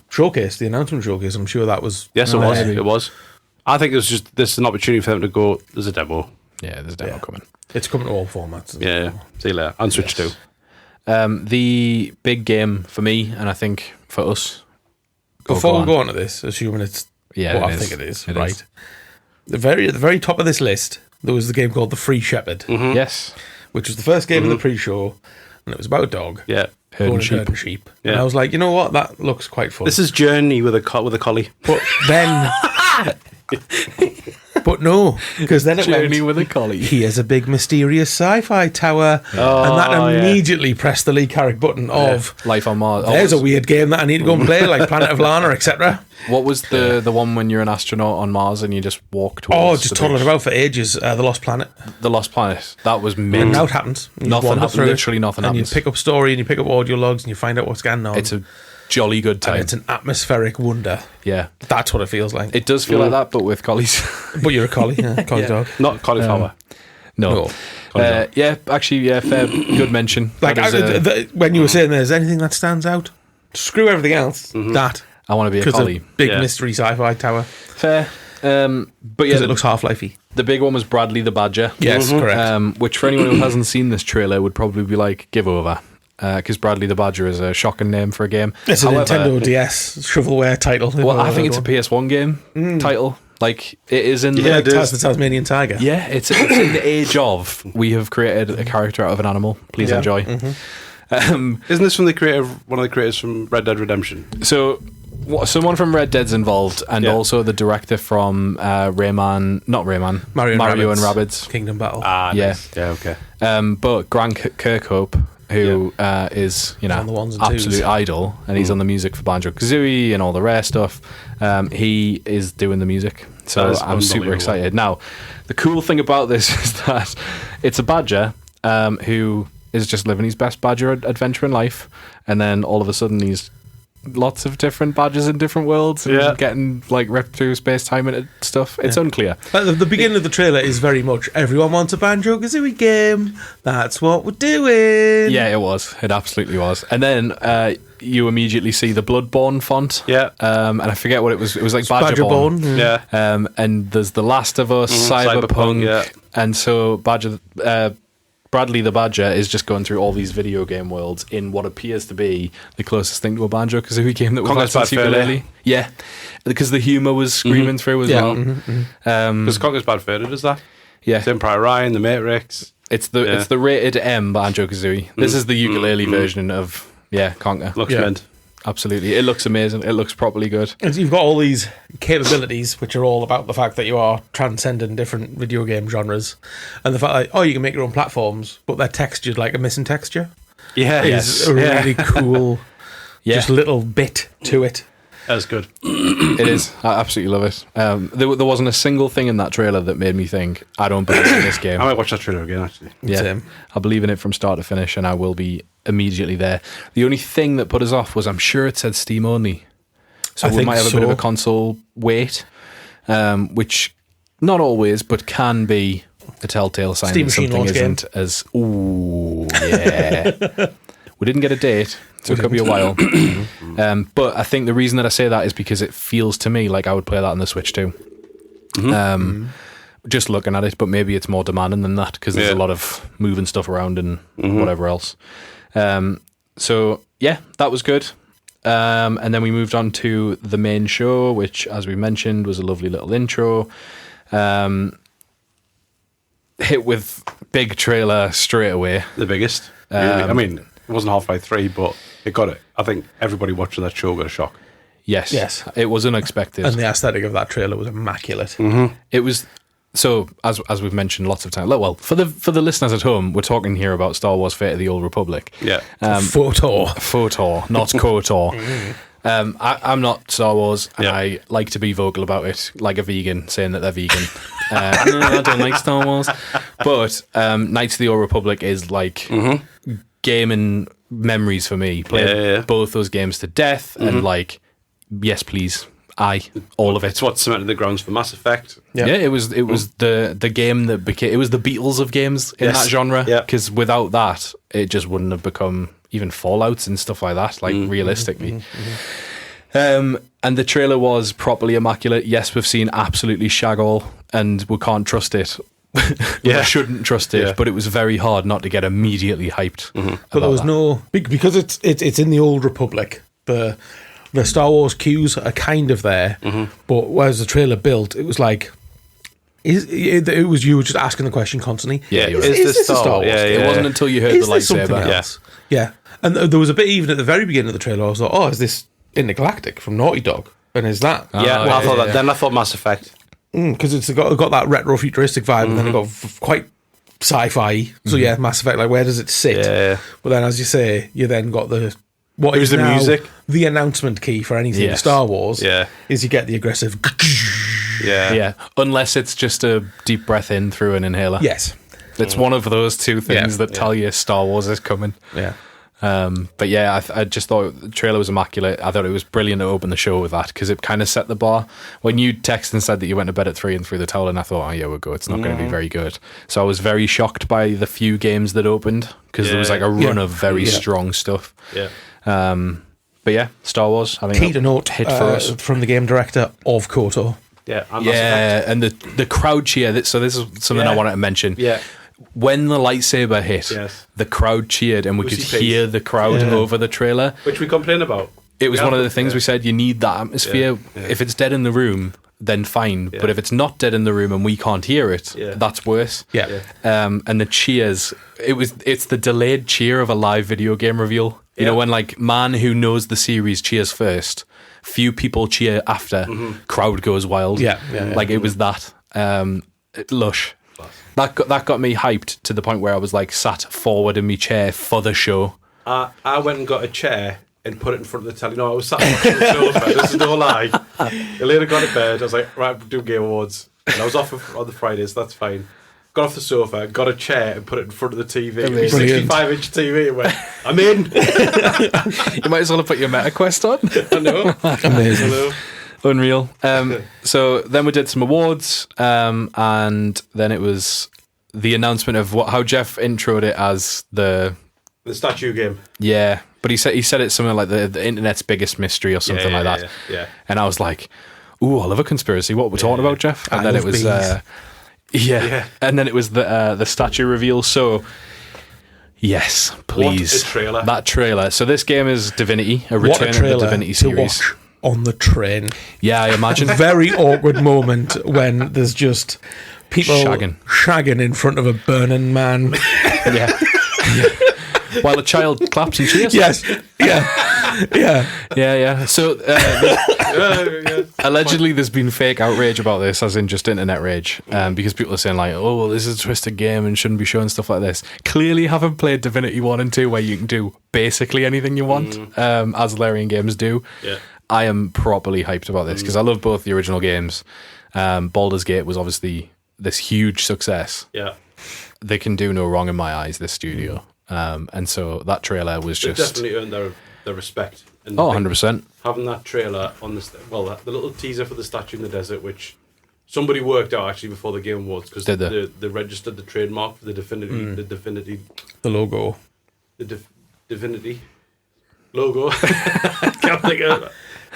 showcase, the announcement showcase. I'm sure that was. Yes, it was. Maybe. It was. I think it was just this is an opportunity for them to go. There's a demo. Yeah, there's a demo Yeah. coming. It's coming to all formats. Yeah. See you later. And Switch 2. The big game for me, and I think for us. Before we on. go on to this, assuming it's Yeah, what it I is. think it is, It right? is. At the very top of this list, there was the game called The Free Shepherd, Yes. which was the first game in the pre-show, and it was about a dog Yeah. Herding sheep. herding sheep. And Yeah. I was like, you know what, that looks quite fun. This is Journey with a collie. But then, but no, because then it Journey went. with a collie. Here's a big mysterious sci-fi tower, and that yeah. immediately pressed the Lee Carrick button of. Life on Mars. Oh, There's a weird game that I need to go and play, like Planet of Lana, etc. What was the one when you're an astronaut on Mars and you just walk towards Oh, just the toddling base? about for ages. The Lost Planet. The Lost Planet. That was And mint. now it happens. You just Nothing wander happens. through it, Literally nothing and happens. you pick up story and you pick up audio logs and you find out what's going on. It's a jolly good and time. it's an atmospheric wonder. Yeah. That's what it feels like. It does feel like that, but with collies. But you're a collie, yeah, collie dog. Not cauliflower. No. No. Yeah, actually, yeah, fair. Good mention. Like That is, when you were saying there's anything that stands out, screw everything else. That I want to be a because collie. of big Yeah. mystery sci-fi tower Fair. But yeah, because it looks Half-Lifey. the big one was Bradley the Badger. Yes, correct. Which for anyone who hasn't seen this trailer would probably be like, give over. Because Bradley the Badger is a shocking name for a game. It's a However, Nintendo DS shovelware title. Well, I think it's a PS1 game title. Like, it is in the... Yeah, it is. The Tasmanian Tiger. Yeah, it's in the age of we have created a character out of an animal. Please Yeah. enjoy. Isn't this from one of the creators from Red Dead Redemption? So, someone from Red Dead's involved, and Yeah. also the director from Mario and Rabbids. Kingdom Battle. Ah, Yeah. nice. Yeah, okay. But Grant Kirkhope, who is on the ones and twos. absolute idol, and he's on the music for Banjo Kazooie and all the rare stuff. He is doing the music, so That is I'm super unbelievable. excited. Now, the cool thing about this is that it's a badger who is just living his best badger adventure in life, and then all of a sudden he's lots of different badges in different worlds and Yeah. getting like ripped through space time and stuff. It's unclear. The beginning of the trailer is very much everyone wants a Banjo Kazooie game. That's what we're doing. Yeah, it was. It absolutely was. And then you immediately see the Bloodborne font. Yeah. And I forget what it was. It was like Badger Badgerborn. Bone. Yeah. And there's The Last of Us, Cyberpunk, Cyberpunk. yeah. And so Bradley the Badger is just going through all these video game worlds in what appears to be the closest thing to a Banjo-Kazooie game that we've had since Ukulele. Yeah, because the humour was screaming through as well. Because Conker's Bad Fur does that. Yeah, Tim Empire Ryan, The Matrix. it's the rated M Banjo-Kazooie. This is the ukulele version of Conker. Looks mint. Absolutely, it looks amazing. It looks properly good. And you've got all these capabilities, which are all about the fact that you are transcending different video game genres, and the fact that you can make your own platforms, but they're textured like a missing texture. Yeah, is a really cool, just little bit to it. That's good. It is. I absolutely love it. There wasn't a single thing in that trailer that made me think, I don't believe in this game. I might watch that trailer again, actually. Yeah, Same. I believe in it from start to finish, and I will be immediately there. The only thing that put us off was I'm sure it said Steam only. So we might have a bit of a console wait, which not always, but can be a telltale sign Steam that something isn't as... Ooh, yeah. We didn't get a date, so it could be a while. But I think the reason that I say that is because it feels to me like I would play that on the Switch too. Just looking at it, but maybe it's more demanding than that because there's a lot of moving stuff around and whatever else. So, yeah, that was good. And then we moved on to the main show, which, as we mentioned, was a lovely little intro. Hit with big trailer straight away. The biggest. Really. I mean, it wasn't Half-Life 3, but it got it. I think everybody watching that show got a shock. Yes. It was unexpected. And the aesthetic of that trailer was immaculate. It was... So, as we've mentioned lots of times, well, for the listeners at home, we're talking here about Star Wars Fate of the Old Republic. Yeah. Photor, not KOTOR. I'm not Star Wars, and I like to be vocal about it, like a vegan, saying that they're vegan. No, I don't like Star Wars. But Knights of the Old Republic is like gaming memories for me. Played both those games to death, and like, yes, please. All of it. It's what cemented the grounds for Mass Effect. Yeah, it was the game that became... It was the Beatles of games in that genre. Because without that, it just wouldn't have become even Fallouts and stuff like that, like realistically. And the trailer was properly immaculate. Yes, we've seen absolutely shag all, and we can't trust it. We shouldn't trust it, but it was very hard not to get immediately hyped. But there was no... Because it's in the Old Republic, the Star Wars cues are kind of there, but whereas the trailer built, it was like, it was you were just asking the question constantly. Yeah, is this Star Wars? It wasn't until you heard the lightsaber. Yeah, and there was a bit even at the very beginning of the trailer. I was like, oh, is this Intergalactic from Naughty Dog? And is that? I thought that. Then I thought Mass Effect because it's got that retro futuristic vibe, and then it got quite sci-fi. So Mass Effect. Like, where does it sit? Yeah. But then, as you say, you then got the. What is the music? The announcement key for anything Star Wars is you get the aggressive... Yeah. Unless it's just a deep breath in through an inhaler. Yes. It's one of those two things that tell you Star Wars is coming. Yeah. But yeah, I just thought the trailer was immaculate. I thought it was brilliant to open the show with that because it kind of set the bar. When you texted and said that you went to bed at 3 and threw the towel in, I thought, oh yeah, we'll go. It's not going to be very good. So I was very shocked by the few games that opened because there was like a run of very strong stuff. Yeah. But yeah, Star Wars. I think key to note hit for us from the game director of KOTOR. And the crowd cheer. So this is something I wanted to mention. Yeah. When the lightsaber hit, the crowd cheered, and we could hear the crowd over the trailer, which we complained about. It was one of the things we said. You need that atmosphere. If it's dead in the room, then fine. But if it's not dead in the room and we can't hear it, that's worse. And the cheers. It's the delayed cheer of a live video game reveal. You know, when like man who knows the series cheers first, few people cheer after, crowd goes wild. Like it was that. Lush. That got me hyped to the point where I was like sat forward in my chair for the show. I went and got a chair and put it in front of the telly. No, I was sat watching the sofa. This is no lie. I later got to bed. I was like, right, we'll do Game Awards. And I was off on the Fridays. That's fine. Got off the sofa, got a chair and put it in front of the TV. 65-inch TV and went, I'm in. You might as well have put your MetaQuest on. I know. Amazing. Unreal. So then we did some awards, and then it was the announcement of how Jeff introed it as the statue game. Yeah, but he said it's something like the internet's biggest mystery or something like that. Yeah. And I was like, ooh, I love a conspiracy. What we're talking about, Jeff? And then it was Yeah. And then it was the statue reveal. So, yes, please. What a trailer. That trailer. So this game is Divinity, a What a return of trailer the Divinity to series. watch on the train. Yeah, I imagine. Very awkward moment when there's just people shagging in front of a burning man. Yeah. While a child claps and cheers. Yes. Yeah. So allegedly there's been fake outrage about this, as in just internet rage, because people are saying like, oh, well, this is a twisted game and shouldn't be showing stuff like this. Clearly haven't played Divinity 1 and 2 where you can do basically anything you want, as Larian games do. Yeah. I am properly hyped about this because I love both the original games. Baldur's Gate was obviously this huge success. Yeah. They can do no wrong in my eyes, this studio. And so that trailer was They just... definitely earned their respect. And Oh, 100%. Having that trailer on the little teaser for the statue in the desert, which somebody worked out actually before the Game Awards, because they registered the trademark for the Divinity, The logo. the Divinity logo. Can't think of it.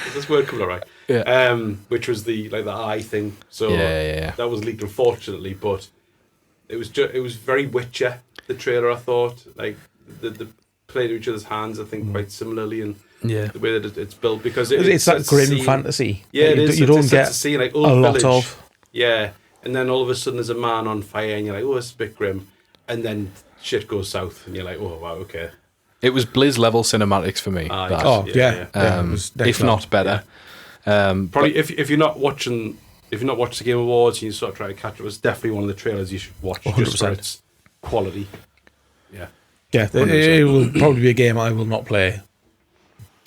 Is this word coming out right? Yeah. Which was the eye thing. So Yeah. that was leaked, unfortunately, but it was very Witcher. The trailer, I thought, like the play to each other's hands, I think, quite similarly, and the way that it's built, because It's that grim fantasy. Yeah, it is. You don't get to see like a lot of. Yeah, and then all of a sudden there's a man on fire, and you're like, oh, it's a bit grim, and then shit goes south, and you're like, oh wow, okay. It was Blizz level cinematics for me. Yeah. It was If not better. Probably if you're not watching the Game Awards and you sort of try to catch it, it's definitely one of the trailers you should watch. 100%. Just for its quality. Yeah. Yeah, it will probably be a game I will not play.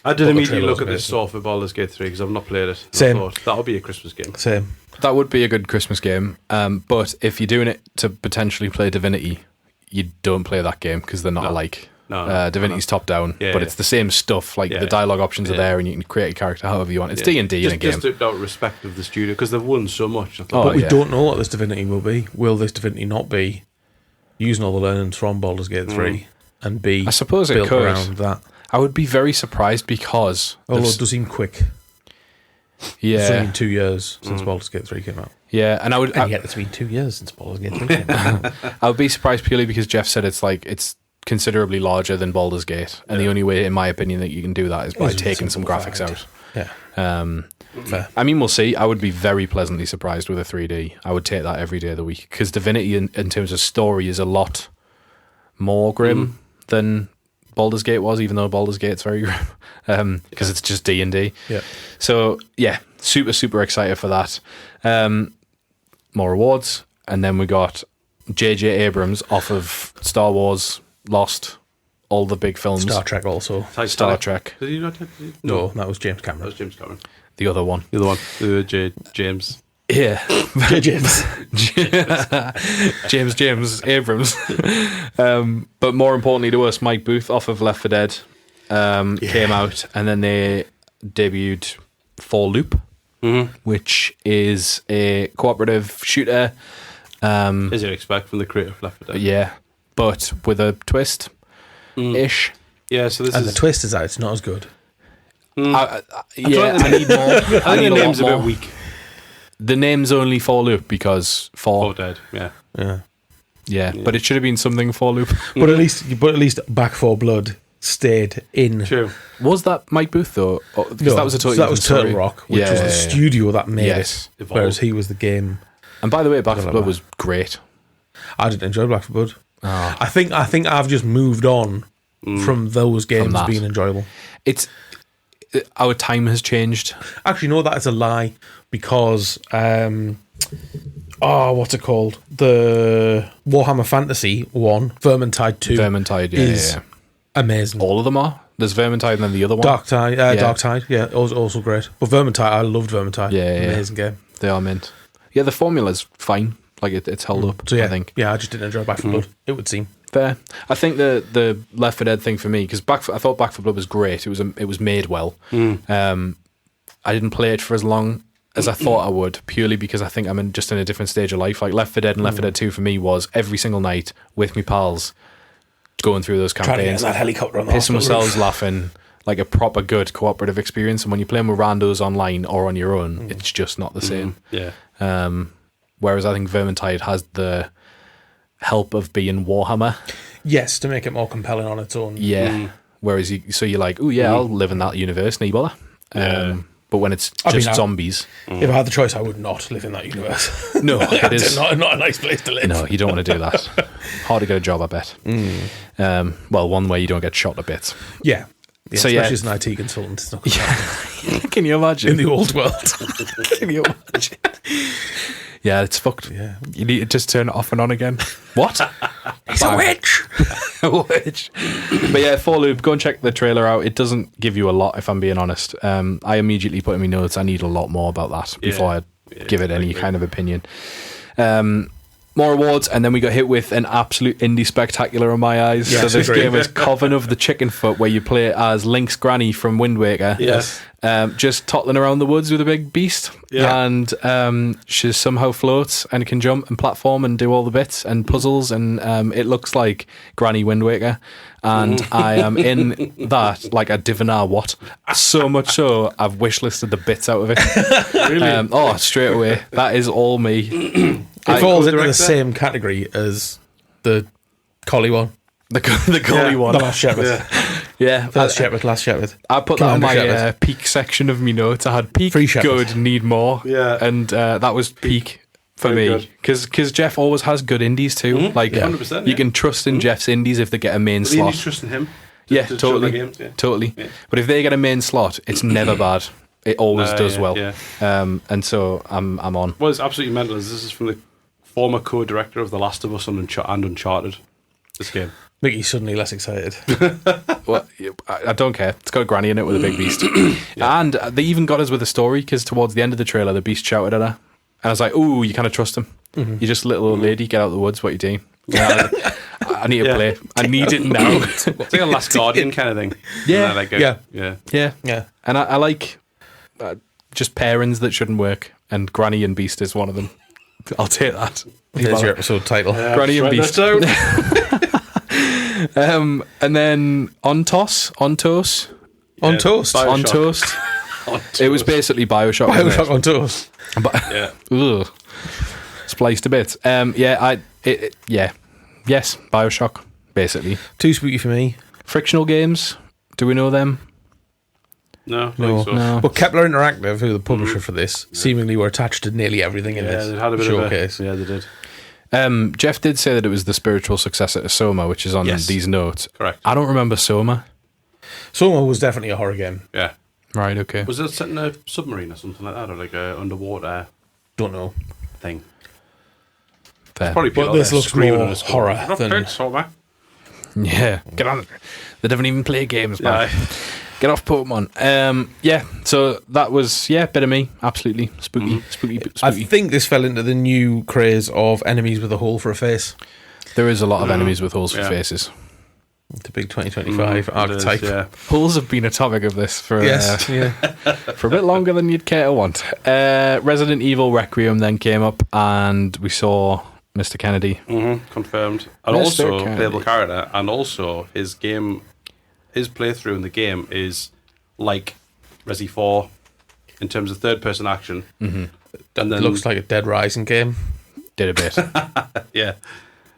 I did But the immediately trailer look was at this amazing. soft for Baldur's Gate 3 because I've not played it. Same. I thought that'll be a Christmas game. Same. That would be a good Christmas game. But if you're doing it to potentially play Divinity, you don't play that game because they're not alike. No, Divinity's top down, but it's the same stuff. Like the dialogue options are there, and you can create a character however you want. It's D&D in a game. Just out of respect of the studio, because they've won so much. I Oh, thought, But we yeah. don't know what this Divinity will be. Will this Divinity not be using all the learnings from Baldur's Gate 3 and be I suppose it built could. around that? I would be very surprised because Although it does seem quick. It's only been 2 years since Baldur's Gate 3 came out. Yeah, and And yet it's been 2 years since Baldur's Gate 3 came out. I would be surprised purely because Jeff said it's considerably larger than Baldur's Gate, and the only way, in my opinion, that you can do that is by Is taking some graphics out. Yeah. Fair. I mean, we'll see. I would be very pleasantly surprised with a 3D. I would take that every day of the week because Divinity, in terms of story, is a lot more grim than Baldur's Gate was, even though Baldur's Gate's very grim because it's just D&D. Yeah. So yeah, super excited for that. More awards, and then we got J.J. Abrams off of Star Wars, Lost, all the big films. Star Trek also. Star Trek. Did you not? No, that was James That Cameron. was James Cameron. The other one. The other one, James. Yeah. James. James Abrams. But more importantly to us, Mike Booth off of Left 4 Dead came out, and then they debuted For Loop, which is a cooperative shooter. As you'd expect from the creator of Left 4 Dead. Yeah, but with a twist ish. Yeah, so this And is... the twist is that it's not as good. I need more. I think the name's a bit more. weak. The name's only For Loop because For Dead, yeah. Yeah. But it should have been something For Loop. But at least Back 4 Blood stayed in. True. Was that Mike Booth though? Because No, that was a totally so that was different Turtle story. Rock, which was the studio that made Yes. it, whereas he was the game. And by the way, Back 4 Blood was great. I didn't enjoy Back 4 Blood. Oh. I think I've just moved on from those games that. being enjoyable. It's our time has changed. Actually, no, that is a lie because what's it called? The Warhammer Fantasy one, Vermintide 2 Vermintide, is amazing. all of them are. There's Vermintide and then the other one. Darktide, Darktide, yeah, also great. But Vermintide, I loved Vermintide. Amazing game. They are mint. Yeah, the formula's fine. Like it's held up. So yeah, I think. Yeah, I just didn't enjoy Back 4 Blood. It would seem. Fair. I think the Left 4 Dead thing for me, because I thought Back 4 Blood was great. It was made well. I didn't play it for as long as I thought I would, purely because I think I'm just in a different stage of life. Like Left 4 Dead and Left 4 Dead 2 for me was every single night with my pals going through those Trying to get campaigns, that helicopter on the pissing hospital themselves roof. laughing, like a proper good cooperative experience. And when you're playing with randos online or on your own, it's just not the same. Yeah. whereas I think Vermintide has the help of being Warhammer. Yes, to make it more compelling on its own. Yeah. Whereas you're like, oh yeah, I'll live in that universe, no bother. But when it's just zombies, If I had the choice, I would not live in that universe. no, it is not a nice place to live. no, you don't want to do that. Hard to get a job, I bet. Well, one way you don't get shot a bit. Yeah. So, Especially yeah. as an IT consultant. It's not gonna happen Can you imagine? in the old world. Can you imagine? Yeah, it's fucked. Yeah. You need to just turn it off and on again. What? He's a witch. Witch. But yeah, For Loop, go and check the trailer out. It doesn't give you a lot, if I'm being honest. I immediately put in my notes, I need a lot more about that before I give it any kind of opinion. More awards, and then we got hit with an absolute indie spectacular in my eyes. Yes, so this agreed. game is Coven of the Chicken Foot, where you play as Link's granny from Wind Waker. Yes. Just toddling around the woods with a big beast. Yeah. And she somehow floats and can jump and platform and do all the bits and puzzles. And it looks like Granny Wind Waker. And I am in that like a diviner what. So much so, I've wishlisted the bits out of it. Really? Straight away. That is all me. It falls into the director? same category as the collie one. The collie one. The Last Shepherd. Yeah. Last Shepherd. I put that on Commander my Shepherd. peak section of me notes. I had peak, Free Shepherd. good, need more. Yeah. And that was peak for Very me. good. Because Jeff always has good indies too. Like, 100%, you can trust in Jeff's indies if they get a main But you need slot. to trust in him. Yeah, to show the totally. games, yeah. Totally. Yeah. But if they get a main slot, it's never bad. It always does yeah, well. yeah. And so I'm on. What is absolutely mental is this is from the former co-director of The Last of Us and Uncharted. This game. Mickey's suddenly less excited. Well, I don't care. It's got a granny in it with a big beast. And they even got us with a story because towards the end of the trailer, the beast shouted at her. And I was like, ooh, you kind of trust him. You're just a little old lady, get out of the woods, what you doing? Yeah, I was like, I need to play. I need it now. It's like a Last Guardian kind of thing. Yeah. Like Yeah. Yeah. Yeah. And I like just pairings that shouldn't work. And granny and beast is one of them. I'll take that. There's your episode title. Granny and Write beast. that down. And then on toast. On toast. Bioshock. On toast. On It was basically Bioshock. wasn't it? Bioshock on toast. But, Yeah. ugh. Spliced a bit. Yes, Bioshock, basically. Too spooky for me. Frictional games, do we know them? No, I No. think so. No. But Kepler Interactive, who are the publisher for this, seemingly were attached to nearly everything in Yeah, this they had a bit showcase. of a... Yeah, they did. Jeff did say that it was the spiritual successor to Soma, which is on Yes. these notes. Correct. I don't remember Soma. Soma was definitely a horror game. Yeah. Right, okay. Was it set in a submarine or something like that, or like a underwater Don't know. thing? Fair. Probably But people this there looks screaming more at a score. horror I've than- heard Soma. Yeah, get on. They don't even play games, man. Yeah. Get off Pokemon. So that was, bit of me. Absolutely. Spooky. Spooky. I think this fell into the new craze of enemies with a hole for a face. There is a lot of enemies with holes for Yeah. faces. The big 2025 archetype. It is, yeah. Holes have been a topic of this for Yes, yeah. for a bit longer than you'd care to want. Resident Evil Requiem then came up, and we saw Mr. Kennedy. Confirmed. And Mr. also Kennedy. playable character, and also his playthrough in the game is like Resi 4 in terms of third person action. And then It looks like a Dead Rising game. Did a bit. yeah.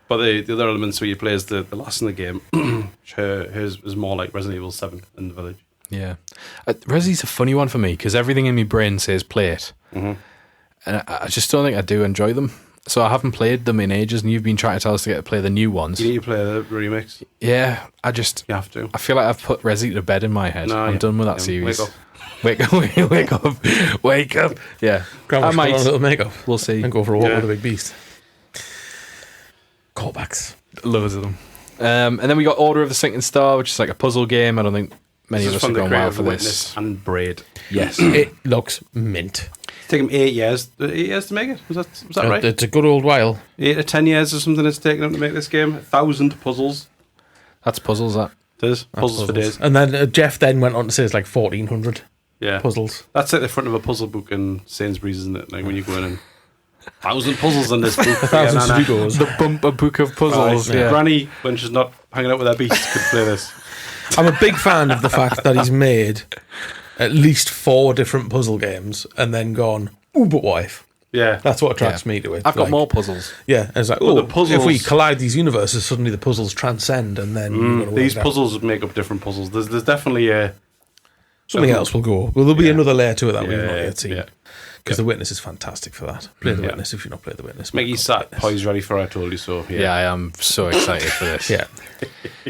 But the other elements where you play as the lass in the game, hers is more like Resident Evil 7 in the village. Yeah. Resi's a funny one for me because everything in my brain says play it. And I just don't think I do enjoy them. So I haven't played them in ages, and you've been trying to tell us to get to play the new ones. You need to play the remix. Yeah, You have to. I feel like I've put Resi to bed in my head. No, I'm yeah. done with that Yeah, series. wake up. Wake up. Wake up. Yeah. Grandma's I put on a might. little makeup We'll see. and go for a walk Yeah. with a big beast. Callbacks. Loads of them. And then we got Order of the Sinking Star, which is like a puzzle game. I don't think many This of is us from have the gone creator wild of for The this. Witness and Braid. Yes. It looks mint. It's taken 8 years. 8 years to make it? Was that right? It's a good old while. 8 to 10 years or something it's taken them to make this game. 1,000 puzzles. That's puzzles, that. There's puzzles for days. And then Jeff then went on to say it's like 1,400 Yeah. puzzles. That's like the front of a puzzle book in Sainsbury's, isn't it? Like when you go in and 1,000 puzzles in this book. 1,000 Yeah, nah. Sudokus. The bumper book of puzzles. Right. Yeah. Granny, when she's not hanging out with her beast, could play this. I'm a big fan of the fact that he's made at least 4 different puzzle games and then gone, ooh, but what if? Yeah. That's what attracts me to it. I've got Like, more puzzles. Yeah, and it's like, Well, oh, the puzzles- if we collide these universes, suddenly the puzzles transcend, and then you've got to work These it out. puzzles would make up different puzzles. There's definitely a... Something else will go. Well, there'll be another layer to it that we've not Yeah, yet seen. yeah. Because The Witness is fantastic for that. Play The Witness if you've not played The Witness. Make you Go sat Witness. poised ready for I told you so. Yeah, I am so excited for this. Yeah.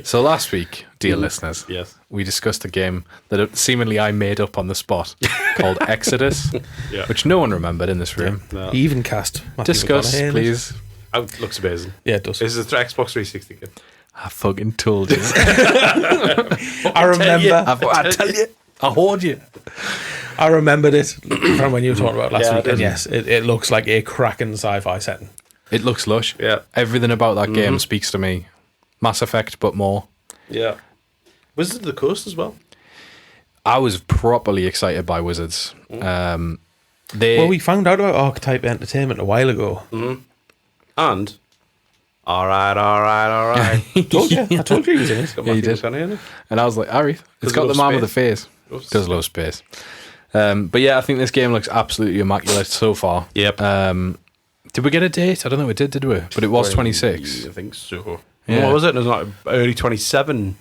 So last week, dear listeners, Yes. we discussed a game that seemingly I made up on the spot called Exodus, Yeah. which no one remembered in this room. No. He even cast Matthew Discuss, McConaughey in it. please. Oh, it looks amazing. Yeah, it does. This is the Xbox 360 game. I fucking told you. I remember. I tell you. I hoard you. I remembered it from when you were talking about it last Yeah, I week. And did. yes, it looks like a cracking sci-fi setting. It looks lush. Yeah. Everything about that game speaks to me. Mass Effect, but more. Yeah. Wizards of the Coast as well. I was properly excited by Wizards. They Well, we found out about Archetype Entertainment a while ago. And... All right. Told you. I told you he was in it. Got Yeah, you Matthew did. McConaughey in it. And I was like, Harry, it's Does got it the love man with the space? face. Does love space. But yeah, I think this game looks absolutely immaculate so far. Yep. Did we get a date? I don't think we did we? But it was 26. I think so. Yeah. What was it? It was like early 27,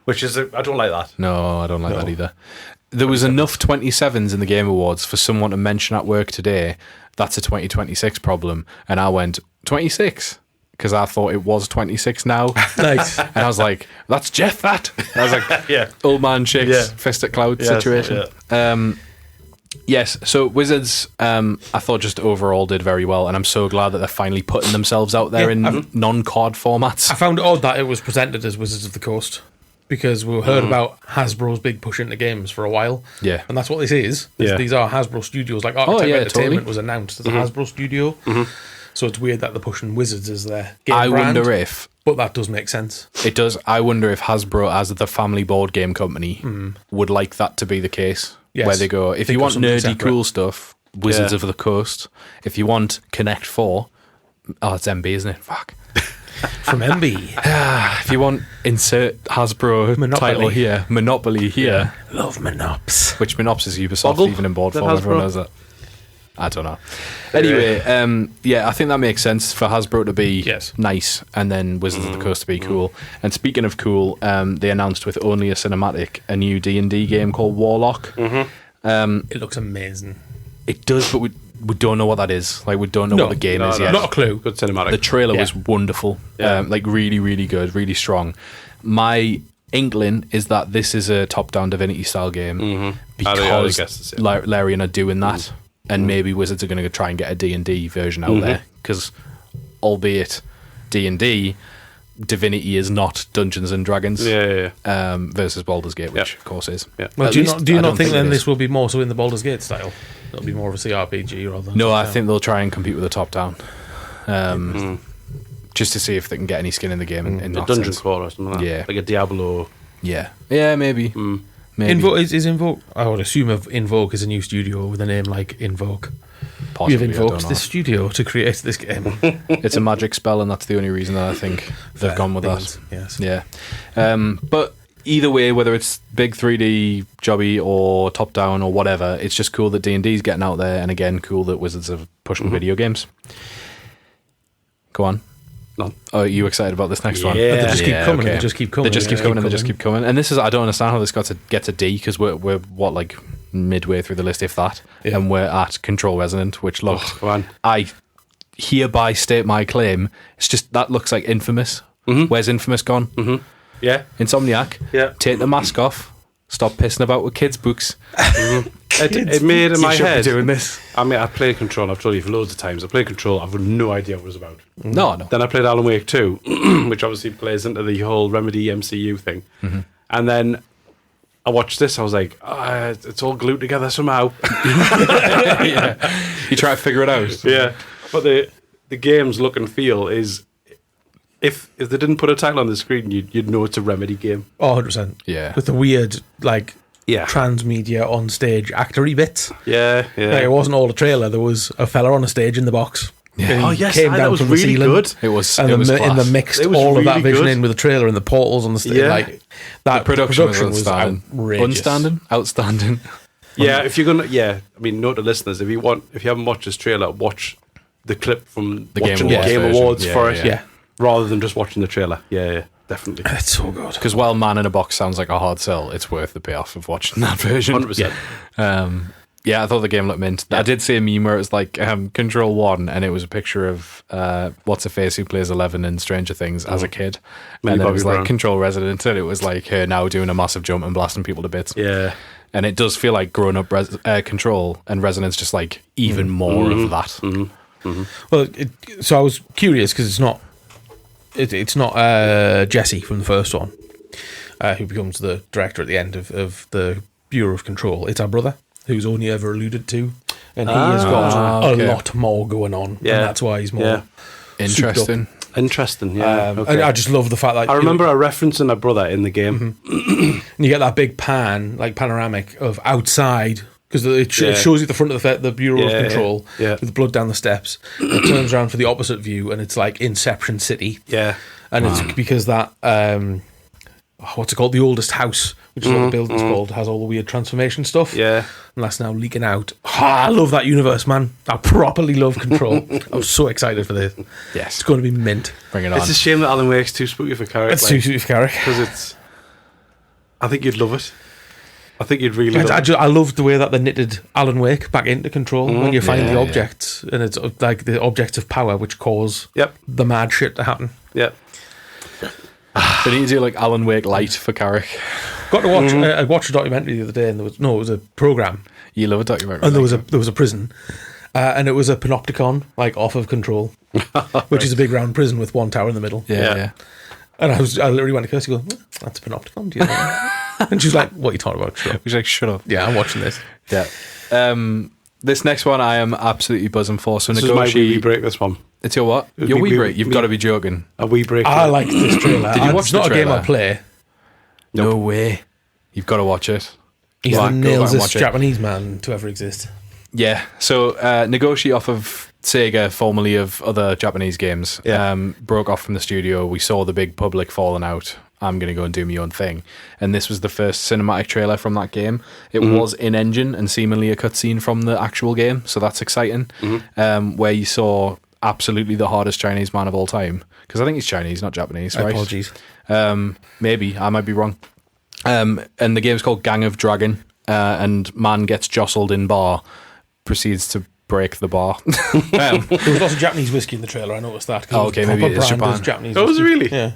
which is... I don't like that. No, I don't like that either. There was enough 27s in the Game Awards for someone to mention at work today, that's a 2026 problem. And I went, 26? Because I thought it was 26 now. Nice. And I was like, that's Jeff, that. I was like, Yeah. old man shakes, Yeah. fist at cloud Yes, situation. Yes, so Wizards, I thought just overall did very well, and I'm so glad that they're finally putting themselves out there Yeah, in non-card formats. I found it odd that it was presented as Wizards of the Coast because we heard about Hasbro's big push into games for a while. Yeah. And that's what this is. Yeah. These are Hasbro studios. Like Archetype yeah, Entertainment totally. was announced as a Hasbro studio. So it's weird that they're pushing Wizards as their game I brand, wonder if but that does make sense. it does. I wonder if Hasbro, as the family board game company, would like that to be the case. Yes. Where they go, if Think you of want something nerdy, separate. cool stuff, Wizards Yeah. of the Coast. If you want Connect 4, it's MB, isn't it? Fuck. From MB. If you want insert Hasbro Monopoly. title here, Monopoly here, Love Monops. which Monops is Ubisoft, Boggle? even in board Is that form, everyone Hasbro? knows that. I don't know. Anyway, I think that makes sense for Hasbro to be Yes. nice and then Wizards of the Coast to be cool. And speaking of cool, they announced with only a cinematic a new D&D game called Warlock. It looks amazing. It does, but we don't know what that is. Like, we don't know what the game is yet. Not a clue. Good cinematic. The trailer Yeah. was wonderful. Yeah. Like, really, really good, really strong. My inkling is that this is a top-down Divinity-style game I'd because guess the same. Larian are doing that, and maybe Wizards are going to try and get a D&D version out there, because albeit D&D, Divinity is not Dungeons and Dragons Yeah. versus Baldur's Gate, which Yeah. of course is. Yeah. Well, At do you least not, do you I not don't think then it this is. will be more so in the Baldur's Gate style? It'll be more of a CRPG rather than No, I top-down. think they'll try and compete with the top-down. Just to see if they can get any skin in the game in A that dungeon sense. crawl or something like that. Yeah. Like a Diablo. Yeah, maybe. Maybe. Is Invoke? I would assume Invoke is a new studio with a name like Invoke. Possibly, You've I don't invoked know. this studio to create this game. It's a magic spell, and that's the only reason that I think they've Fair gone with things, that. yes. Yeah. But either way, whether it's big 3D jobby or top down or whatever, it's just cool that D&D's getting out there, and again, cool that Wizards are pushing video games. Go on. None. Oh, are you excited about this next one? Yeah. They just keep coming, they just keep coming, They just keep yeah. coming, and they just keep coming. And this is, I don't understand how this gets a D, because we're what, like midway through the list, if that, Yeah. and we're at Control Resonant, which look, Come on. I hereby state my claim. It's just that looks like Infamous. Where's Infamous gone? Yeah. Insomniac. Yeah. Take the mask off. Stop pissing about with kids' books. It made in my You should be head. doing this. I mean, I played Control. I've told you for loads of times. I played Control. I've no idea what it was about. No. Then I played Alan Wake 2, which obviously plays into the whole Remedy MCU thing. And then I watched this. I was like, it's all glued together somehow. You try to figure it out. Yeah. But the game's look and feel is... If they didn't put a title on the screen, you'd know it's a Remedy game. Oh, 100%. Yeah. With the weird, like, Yeah. transmedia on stage actory bits. Yeah, yeah. Like, it wasn't all a trailer. There was a fella on a stage in the box. Yeah. And he Oh, yes, came that down was from the really ceiling. good. It was. And It was in the class. mixed It was all of that really vision good. in with the trailer and the portals on the stage. Yeah. Like, that Production was was outstanding. outrageous. Outstanding. Yeah, if you're gonna, I mean, note to listeners, if you haven't watched this trailer, watch the clip from The watching Game the Game Awards Awards version. for Yeah, it, yeah. rather than just watching the trailer. Yeah, definitely. It's so good. Because while Man in a Box sounds like a hard sell, it's worth the payoff of watching that version. 100%. Yeah, I thought the game looked mint. I did see a meme where it was like Control 1, and it was a picture of what's-her-face who plays 11 in Stranger Things as a kid. Millie And then it Bobby was Brown. like Control Resident, and it was like her now doing a massive jump and blasting people to bits. Yeah. And it does feel like grown-up Control, and Resonance just like even more of that. Well, so I was curious because it's not Jesse from the first one who becomes the director at the end of the Bureau of Control. It's our brother, who's only ever alluded to, and he has got a lot more going on. Yeah. And that's why he's more Interesting. Interesting, yeah. And I just love the fact that I remember a referencing a brother in the game. and you get that big panoramic of outside, because it shows you the front of the Bureau of Control with the blood down the steps. It turns around for the opposite view, and it's like Inception City. Yeah. And it's because that what's it called? The oldest house, which is what the building's called, has all the weird transformation stuff. Yeah. And that's now leaking out. I love that universe, man. I properly love Control. I'm so excited for this. Yes. It's going to be mint. Bring it on. It's a shame that Alan Wake's too spooky for Carrick. It's too sweet for Carrick. Because I think you'd love it. I think you'd really love it. I love the way that they knitted Alan Wake back into Control when you find the objects, and it's like the objects of power which cause the mad shit to happen. Yep. They need to do like Alan Wake Light for Carrick. Got to watch. I watched a documentary the other day, and it was a program, You love a documentary. and there was a prison, and it was a panopticon like off of Control, which is a big round prison with one tower in the middle. Yeah. And I literally went to Kirsty, go, "That's a panopticon." Do you know? And she's like, "What are you talking about?" Shut up. He's like, shut up. Yeah, I'm watching this. Yeah. This next one I am absolutely buzzing for. So This is my wee break, this one. It's your what? It'd Your be wee wee- break. You've wee- got to be joking. A wee break. I like this trailer. Did you watch It's the not a game trailer? I play. No way. You've got to watch it. He's Go the back and nailsest watch it. Japanese man to ever exist. Yeah. So Nagoshi off of Sega, formerly of other Japanese games, broke off from the studio. We saw the big public falling out. I'm going to go and do my own thing. And this was the first cinematic trailer from that game. It was in-engine and seemingly a cutscene from the actual game, so that's exciting. Where you saw absolutely the hardest Chinese man of all time. Because I think he's Chinese, not Japanese, right? Apologies. Maybe. I might be wrong. And the game's called Gang of Dragon, and man gets jostled in bar, proceeds to break the bar. There was lots of Japanese whiskey in the trailer. I noticed that. 'cause Oh, it was okay, a maybe proper it is brand of Japan. Japanese Oh, was it whiskey. really? Yeah.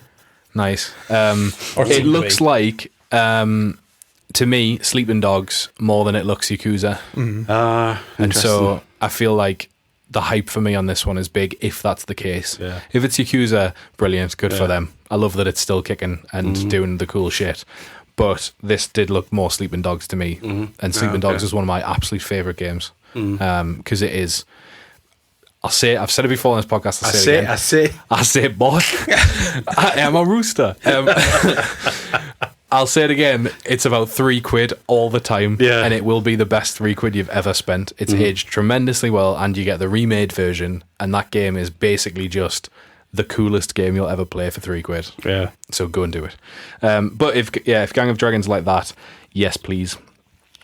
Nice. Or It seemed looks to be. like, to me, Sleeping Dogs more than it looks Yakuza. And so I feel like the hype for me on this one is big if that's the case. Yeah. If it's Yakuza, brilliant, good for them. I love that it's still kicking and doing the cool shit. But this did look more Sleeping Dogs to me. And Sleeping Dogs is one of my absolute favourite games. Because it is... I've said it before on this podcast. I say, boy, I am a rooster. I'll say it again. It's about £3 all the time, and it will be the best £3 you've ever spent. It's aged tremendously well, and you get the remade version, and that game is basically just the coolest game you'll ever play for £3. Yeah. So go and do it. But if Gang of Dragons like that, yes, please.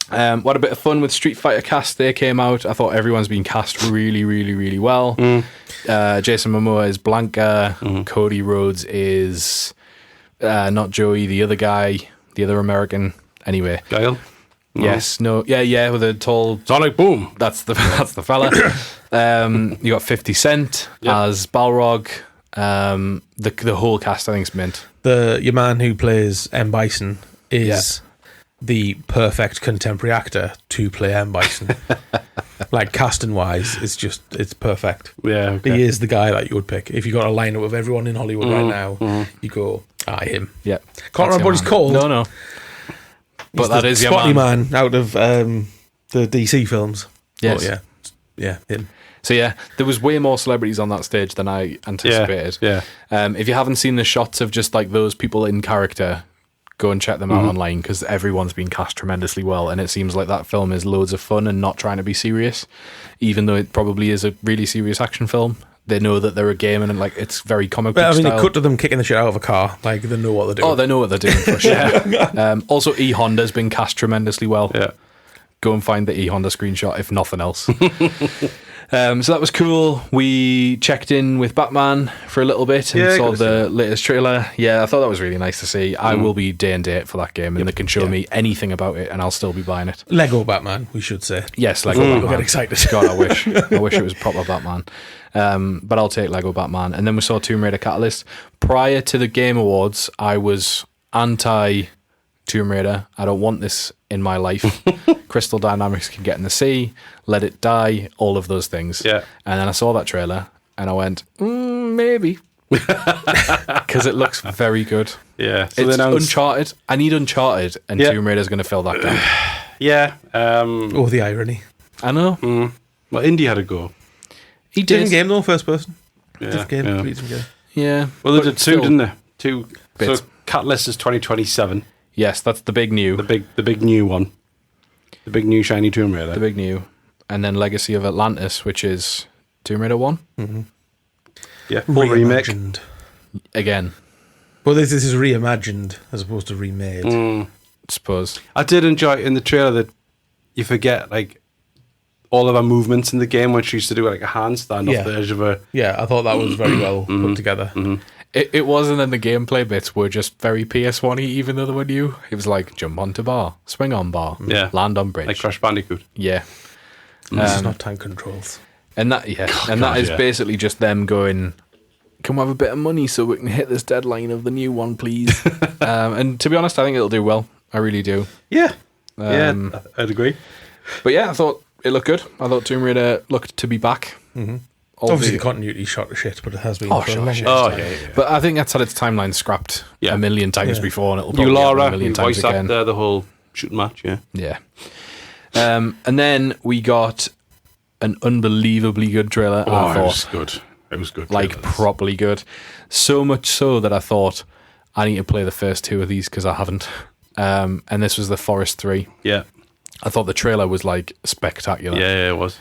What a bit of fun with Street Fighter cast. They came out. I thought everyone's been cast really, really, really well. Jason Momoa is Blanca. Cody Rhodes is not Joey, the other guy, the other American. Anyway, Guile? yes, no, yeah, with a tall Sonic Boom. That's the fella. You got 50 Cent as Balrog. The whole cast I think is mint. Your man who plays M. Bison is the perfect contemporary actor to play M. Bison. Like casting wise, it's perfect. Yeah, okay. He is the guy that you would pick. If you got a lineup of everyone in Hollywood right now, you go, him. Yeah, Can't remember what he's called. No. But He's that the is your Spotty man. man out of the DC films. Yes. But yeah, him. So yeah, there was way more celebrities on that stage than I anticipated. Yeah. If you haven't seen the shots of just like those people in character, go and check them out online because everyone's been cast tremendously well, and it seems like that film is loads of fun and not trying to be serious, even though it probably is a really serious action film. They know that they're a game and like it's very comic book But I mean, style. they cut to them kicking the shit out of a car. Like they know what they're doing. Oh, they know what they're doing for sure. Also, E Honda's been cast tremendously well. Yeah. go and find the E-Honda screenshot, if nothing else. So that was cool. We checked in with Batman for a little bit and saw the latest trailer. Yeah, I thought that was really nice to see. I will be day and date for that game, and they can show me anything about it, and I'll still be buying it. Lego Batman, we should say. Yes, Lego Batman. I get excited. God, I wish it was proper Batman. But I'll take Lego Batman. And then we saw Tomb Raider Catalyst. Prior to the Game Awards, I was anti Tomb Raider. I don't want this in my life. Crystal Dynamics can get in the sea, let it die, all of those things. Yeah. And then I saw that trailer and I went, maybe. Because it looks very good. Yeah. So it's Uncharted. I need Uncharted, and Tomb Raider's going to fill that gap. Yeah. Oh, the irony. I know. Well, Indy had a go. He did. Different game though, first person. Yeah. Different game. Completely different game. Yeah. Well, they did two, still, didn't they? Two bits. So Catalyst is 2027. Yes, that's the big new. The big new one. The big new shiny Tomb Raider. The big new. And then Legacy of Atlantis, which is Tomb Raider 1. Mm-hmm. Yeah, full remake. Again. Well, this is reimagined as opposed to remade. I suppose. I did enjoy in the trailer that you forget, like, all of our movements in the game, when she used to do like a handstand off the edge of a... Yeah, I thought that was very well put together. It wasn't, and the gameplay bits were just very PS1-y, even though they were new. It was like, jump onto bar, swing on bar, land on bridge. Like Crash Bandicoot. Yeah. This is not tank controls. And that, that is basically just them going, can we have a bit of money so we can hit this deadline of the new one, please? And to be honest, I think it'll do well. I really do. Yeah. I'd agree. But yeah, I thought it looked good. I thought Tomb Raider looked to be back. Mm-hmm. Obviously, the continuity shot to shit, but it has been for a long time. Yeah. But I think that's had its timeline scrapped a million times before, and it'll probably happen a million times again. The whole shooting match, Yeah. And then we got an unbelievably good trailer. Oh, I thought, it was good. It was good. Like, properly good. So much so that I thought, I need to play the first two of these because I haven't. And this was The Forest 3. Yeah. I thought the trailer was, like, spectacular. Yeah, it was.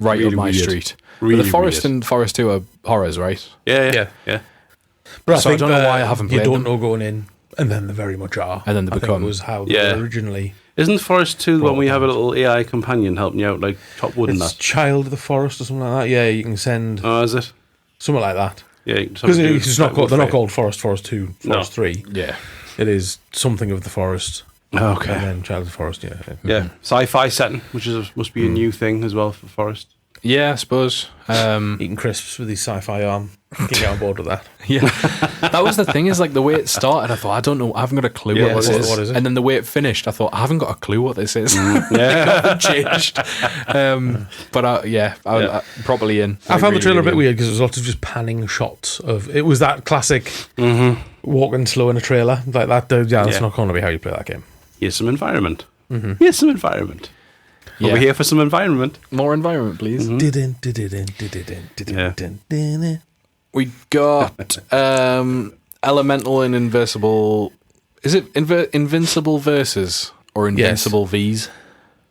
Right really up my weird. street. Really The Forest weird. and Forest 2 are horrors, right? Yeah. But So I don't know why I haven't played You don't them. know going in, and then they very much are. And then they I think become. it was how they were originally... Isn't Forest 2 the one where you have a little AI companion helping you out, like Top Wood and It's that? Child of the Forest or something like that. Yeah, you can send... Oh, is it? Something like that. Yeah. You Because it's not called, they're not called Forest 2, Forest 3. Yeah. It is something of the forest. Okay. And then Child of the Forest, yeah. Yeah. Sci-fi setting, which must be a new thing as well for Forest. Yeah, I suppose. Eating crisps with his sci-fi arm. Can get on board with that. Yeah. That was the thing, is like the way it started, I thought, I don't know, I haven't got a clue what this is. What is it? And then the way it finished, I thought, I haven't got a clue what this is. Yeah. It hasn't changed. But I properly in. I found the trailer a bit weird because it was lots of just panning shots of... It was that classic walking slow in a trailer. Like that, that's not going to be how you play that game. Here's some environment. Here's some environment. Yeah. Over here for some environment. More environment, please. We got Elemental and Invincible. Is it Invincible Versus or Invincible Vs?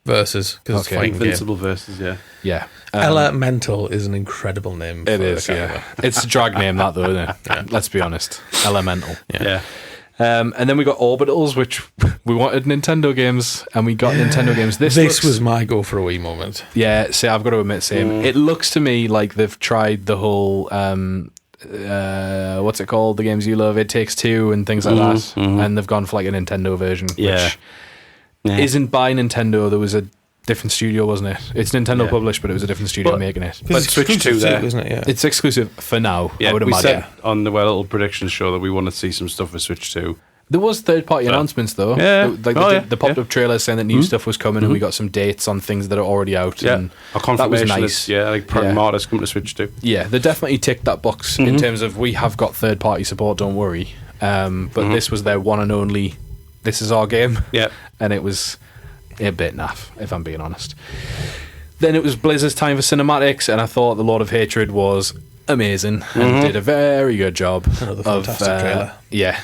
Versus, because it's fighting Invincible Versus, yeah. Yeah. Elemental is an incredible name. It is, yeah. It's a drag name, that, though, isn't it? Yeah. Let's be honest. Elemental. Yeah. And then we got Orbitals, which we wanted Nintendo games, and we got Nintendo games. This was my go for a wee moment. Yeah, see, I've got to admit, same. It looks to me like they've tried the whole, what's it called? The games you love, It Takes Two and things like that, and they've gone for like a Nintendo version, which isn't by Nintendo. There was a different studio, wasn't it? It's Nintendo published, but it was a different studio making it. But Switch 2 there, isn't it? Yeah. It's exclusive for now, yeah, I would we imagine. said on the little predictions show that we want to see some stuff for Switch 2. There was third-party announcements, though. Yeah. The popped up trailers saying that new stuff was coming, and we got some dates on things that are already out. Yeah, and a confirmation. That was nice. Like Pragmatis coming to Switch 2. Yeah, they definitely ticked that box in terms of we have got third-party support, don't worry. But this was their one and only, this is our game. Yeah. And it was a bit naff, if I'm being honest. Then it was Blizzard's time for cinematics, and I thought The Lord of Hatred was amazing and did a very good job. Another fantastic trailer. Yeah.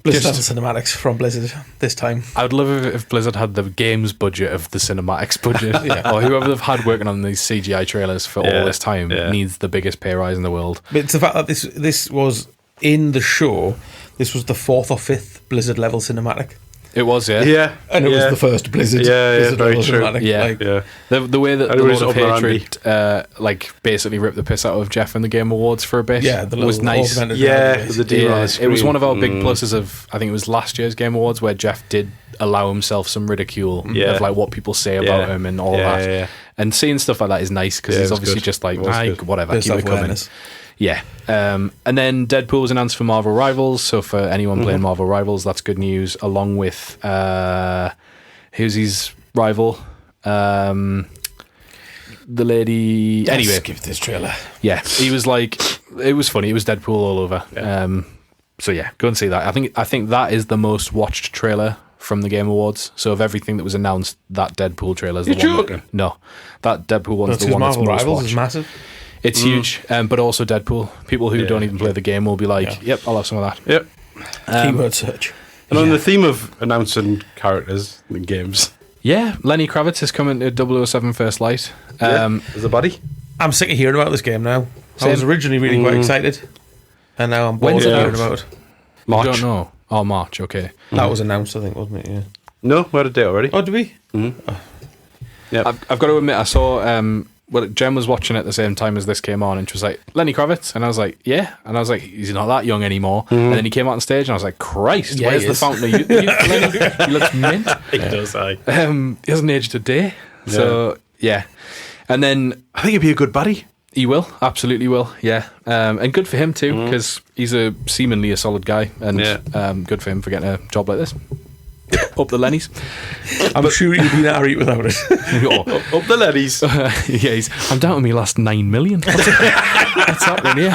Blizzard cinematics from Blizzard this time. I would love if Blizzard had the games budget of the cinematics budget, or whoever they've had working on these CGI trailers for all this time needs the biggest pay rise in the world. But it's the fact that this was in the show. This was the 4th or 5th Blizzard level cinematic. It was, yeah. Yeah, And it was the first Blizzard. Blizzard very wasn't true. it? Like, Yeah. like, Yeah, The way that the Anyways, Lord of up and Hatred like basically ripped the piss out of Jeff in the Game Awards for a bit yeah, the was little nice. augmented yeah. reality base. The demon on Yeah, the it screen. was one of our big pluses of, I think it was last year's Game Awards, where Jeff did allow himself some ridicule Yeah. of like what people say about him and all Yeah, that. yeah. And seeing stuff like that is nice because Yeah, he's it was obviously good. just like, It was "Aye, good. whatever, Bit of keep it coming." self-awareness. Yeah. And then Deadpool was announced for Marvel Rivals. So for anyone playing Marvel Rivals, that's good news. Along with who's his rival? The lady. Anyway, Let's give this trailer. yeah, he was like, it was funny. It was Deadpool all over. Yeah. So yeah, go and see that. I think that is the most watched trailer from the Game Awards. So of everything that was announced, that Deadpool trailer is the You're one. joking? No, that Deadpool one's That's the one that's Marvel most Rivals watched. is massive. It's huge, but also Deadpool. People who Yeah. don't even play the game will be like, Yeah. "Yep, I'll have some of that." Yep. Keyword search. And on the theme of announcing characters in games, Yeah, Lenny Kravitz is coming to 007 First Light. as a buddy. I'm sick of hearing about this game now. I was Same. originally really quite excited, and now I'm bored When's of it hearing out? about it. I don't know. Oh, March. Okay. That was announced, I think, wasn't it? Yeah. No, we had a date already. Oh, did we? Yeah. I've got to admit, I saw. Well, Jen was watching at the same time as this came on, and she was like, "Lenny Kravitz," and I was like, "Yeah," and I was like, "He's not that young anymore." And then he came out on stage, and I was like, "Christ, Yeah, where's he the is. fountain of youth, Lenny? He looks mint." He does, aye. He hasn't aged a day. So yeah, and then I think he'd be a good buddy. he will, absolutely will, yeah, and good for him too because he's seemingly a solid guy, and Yeah. good for him for getting a job like this. Up the Lennies. I'm sure you'd be alright without it. Oh, Up the leddies. yeah, I'm down to me last 9 million. What's happening here?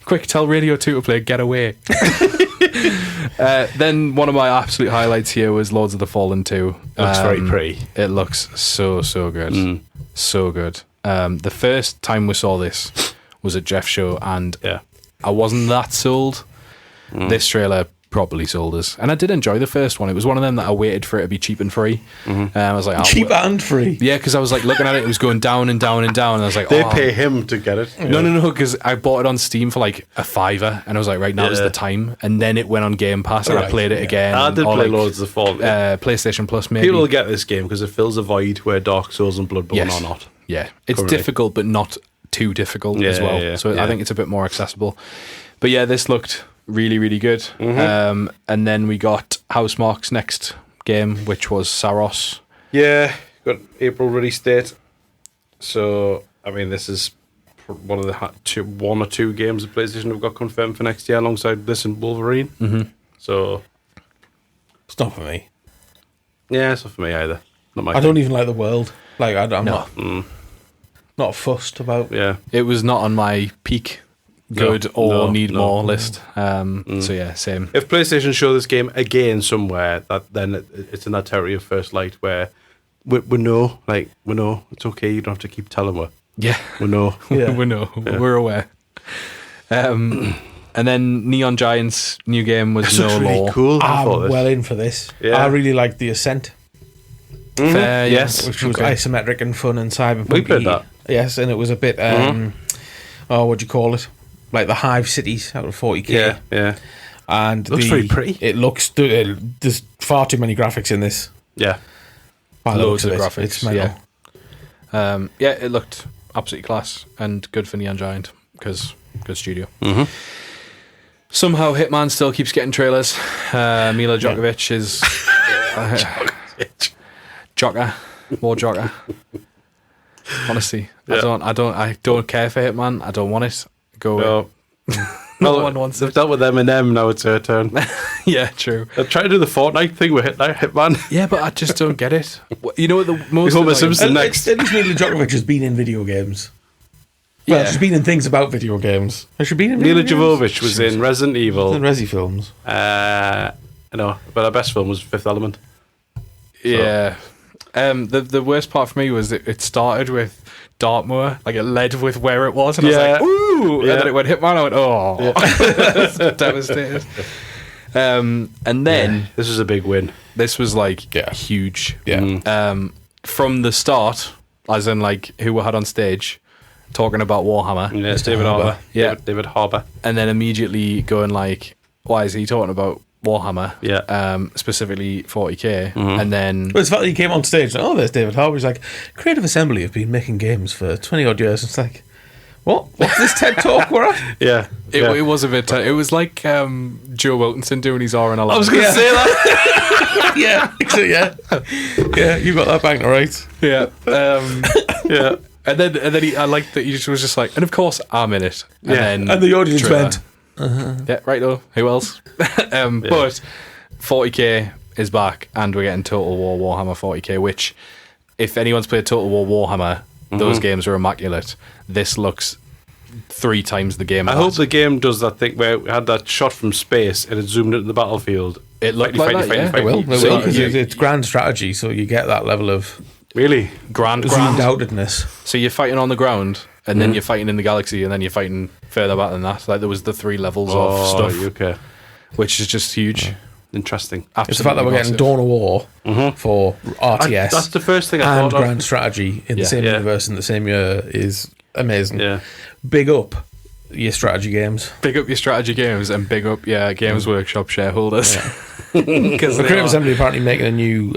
Quick, tell Radio 2 to play Get Away. Then one of my absolute highlights here was Lords of the Fallen 2. Looks very pretty. It looks so good. So good. The first time we saw this was at Jeff's show, and Yeah. I wasn't that sold. This trailer properly sold us, and I did enjoy the first one. It was one of them that I waited for it to be cheap and free. I was like, Cheap and free. yeah, because I was like looking at it, it was going down and down and down, and I was like, They oh. pay him to get it. No, because I bought it on Steam for like $5, and I was like, right, now is Yeah. the time. And then it went on Game Pass, and I Right, played it again. I did or, play like, Lords of the Fallen. PlayStation Plus, maybe. People will get this game because it fills a void where Dark Souls and Bloodborne Yes. are not. Yeah, it's Currently. difficult, but not too difficult as Yeah, well. yeah, So I yeah. think it's a bit more accessible. But yeah, this looked really, really good. And then we got Housemarque's next game, which was Saros. Yeah, got April release date. So, I mean, this is one of the one or two games that PlayStation have got confirmed for next year alongside this and Wolverine. So, It's not for me. yeah, it's not for me either. Not my I don't even like the world. Like, I'm No. not fussed about. Yeah. It was not on my peak good or no, need no. more list. So yeah, same. If PlayStation show this game again somewhere, then it's in that territory of First Light where we know it's okay. You don't have to keep telling her. Yeah, We know. Yeah. we know. We're aware. And then Neon Giants' new game was This No looks really Law. cool. I I'm thought this. well in for this. Yeah. I really like The Ascent, Fair, Yes. which was Okay. isometric and fun and cyberpunk. We played that. Yes, and it was a bit. What do you call it? Like the Hive cities out of 40k. Yeah, yeah, And Looks very pretty. It looks. There's far too many graphics in this. yeah. By the Loads looks of it. graphics, It's mental. yeah. It looked absolutely class and good for Neon Giant because good studio. Somehow Hitman still keeps getting trailers. Mila Djokovic is Joker, more Joker. Honestly, Yeah. I don't care for Hitman. I don't want it. Go away. No. No one wants They've it. dealt with Eminem. Now it's her turn. Yeah, true. They're trying to do the Fortnite thing with Hitman. Yeah, but I just don't get it. You know what the most Homer annoying- Simpson. At next. least Mila Djokovic has been in video games. Well, Yeah. she's been in things about video games. Has she been in video Mila games? Jovovich was in Resident Evil. in Resi films. No, but her best film was Fifth Element. Yeah. The worst part for me was it started with Dartmoor, like it led with where it was, and I Yeah. was like, ooh, Yeah. and then it went Hitman. I went, oh, that's devastated. And then This was a big win. this was like Yeah. huge. Yeah. From the start, as in like who we had on stage talking about Warhammer, Yeah, it's David Harbour. Yeah. David Harbour. and then immediately going like, why is he talking about Warhammer, specifically 40k, and then Well, it's the fact that he came on stage and, there's David Harbour. He's like, Creative Assembly have been making games for 20 odd years. It's like, what? What's this TED Talk we're at? Yeah. it was a bit. It was like Joe Wilkinson doing his R&L. I was going to say that. Yeah, you got that bang right. Yeah. Yeah. And then I liked that he just was just like, and of course I'm in it. And And the audience trailer. went, Yeah, right though. Who else? But 40k is back, and we're getting Total War Warhammer 40k, which, if anyone's played Total War Warhammer, those games are immaculate. This looks 3 times the game. I hope the game does that thing where we had that shot from space and it zoomed into the battlefield. It looked like that, yeah. it will. So, It's grand strategy, so you get that level of Really? grand. zoomed outedness. So you're fighting on the ground, and then you're fighting in the galaxy, and then you're fighting further back than that. Like there was the 3 levels of stuff, Okay. which is just huge. Interesting. It's the fact that we're getting Dawn of War for RTS That's the first thing I and thought grand of. strategy in the same Yeah. universe in the same year is amazing. Yeah. Big up your strategy games. Big up your strategy games, and big up Games Workshop shareholders. Because The Creative Assembly apparently making a new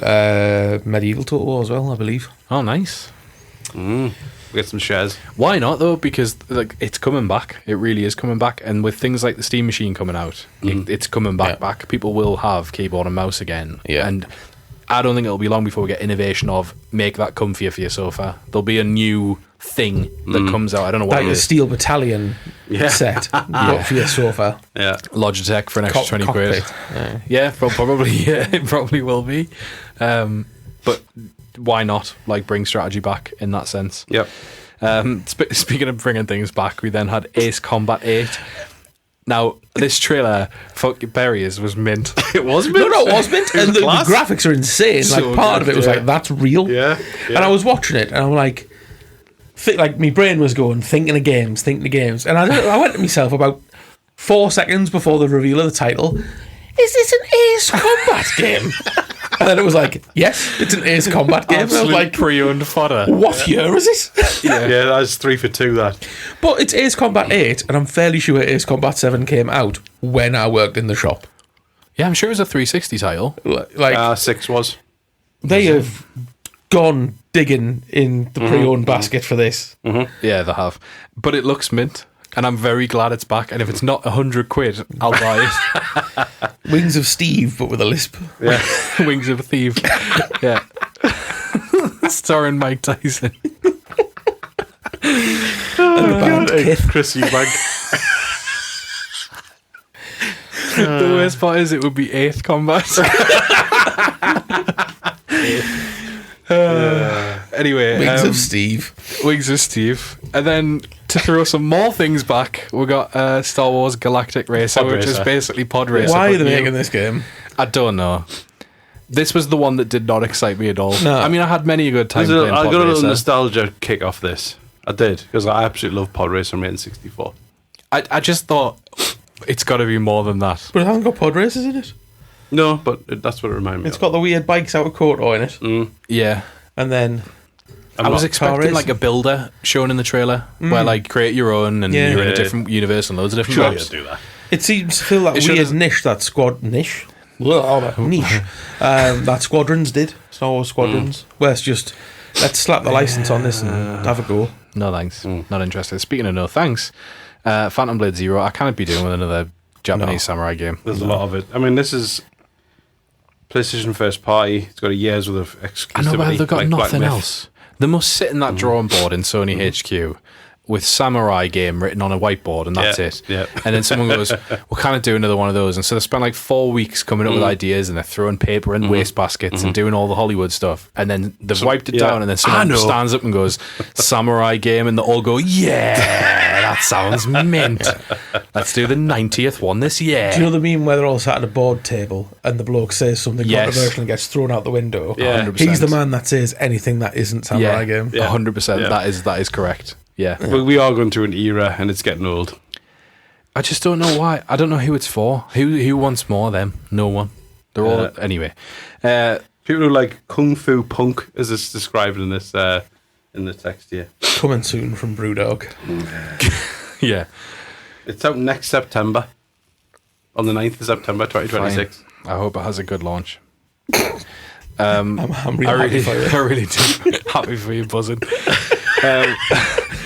medieval Total War as well, I believe. Oh, nice. We get some shares. Why not though? Because it's coming back. It really is coming back. And with things like the Steam Machine coming out, it's coming back. Back. People will have keyboard and mouse again. Yeah. And I don't think it'll be long before we get innovation of make that comfier for your sofa. There'll be a new thing that comes out. I don't know what Like it the is. Steel Battalion set, but for your sofa. Yeah. Logitech for an extra 20 quid. Cockpit. Yeah, probably. Yeah, it probably will be. But why not? Like bring strategy back in that sense. Yep. Speaking of bringing things back, we then had Ace Combat 8. Now, this trailer, fuck Berries, was mint. It was mint. No, it was mint. And the class. graphics are insane. So Like part of good, it was yeah. like, that's real. Yeah. And I was watching it and I'm like, like my brain was going, thinking of games. And I went to myself about 4 seconds before the reveal of the title. Is this an Ace Combat game? And then it was like, yes, it's an Ace Combat game. And I was like, pre-owned fodder. what year is it? Yeah, that's 3 for 2, that. But it's Ace Combat 8, and I'm fairly sure Ace Combat 7 came out when I worked in the shop. Yeah, I'm sure it was a 360 title. Like, 6 was. they have gone digging in the pre-owned basket for this. Yeah, they have. But it looks mint, and I'm very glad it's back. And if it's not 100 quid, I'll buy it. Wings of Steve, but with a lisp. Yeah. Wings of a Thief. Yeah. Starring Mike Tyson. And the band Kith. Chris Eubank. The worst part is it would be 8th Combat. Anyway, Wings of Steve. Wings of Steve. And then to throw some more things back, we got Star Wars Galactic Racer, Pod which is Racer. basically Pod Racer. Why are but they new. making this game? I don't know. This was the one that did not excite me at all. No. I mean, I had many a good time playing I Pod got a little Racer. nostalgia kick off this. I did, because I absolutely love Pod Racer on my N64. I just thought it's got to be more than that. But it hasn't got pod races in it. No, but that's what it reminded me It's of. got the weird bikes out of Kotor in it. Yeah. And then I was car expecting racing. like a builder shown in the trailer where like create your own and Yeah. you're in a Yeah. different universe and loads of different Sure, maps. do that. it seems to feel that It should weird have- niche that niche that Squadrons did. Star Wars Squadrons. Where it's just, let's slap the license on this and have a go. No thanks. Not interested. Speaking of no thanks, Phantom Blade Zero, I can't be doing with another Japanese samurai game. There's a lot of it. I mean, this is PlayStation first party. It's got a year's worth of exclusivity. I know, but they've got like Black nothing Myth. else. They must sit in that drawing board in Sony HQ with Samurai Game written on a whiteboard, and that's Yeah, it. yeah. And then someone goes, we'll kind of do another one of those. And so they spend like 4 weeks coming up with ideas, and they're throwing paper in waste baskets and doing all the Hollywood stuff. And then they've wiped it yeah. down, and then I someone know. stands up and goes, Samurai Game, and they all go, yeah, that sounds mint. Let's do the 90th one this year. Do you know the meme where they're all sat at a board table and the bloke says something Yes. controversial and gets thrown out the window? Yeah. 100%. He's the man that says anything that isn't Samurai Game. Yeah. 100%. Yeah. That is correct. Yeah. But we are going through an era, and it's getting old. I just don't know why. I don't know who it's for. Who wants more of them? No one. They're all anyway. People who like Kung Fu Punk, as it's described in this in the text here. Coming soon from Brewdog. Yeah. It's out next September on the 9th of September 2026. Fine. I hope it has a good launch. I'm really happy for you. I really do. Happy for you, buzzing.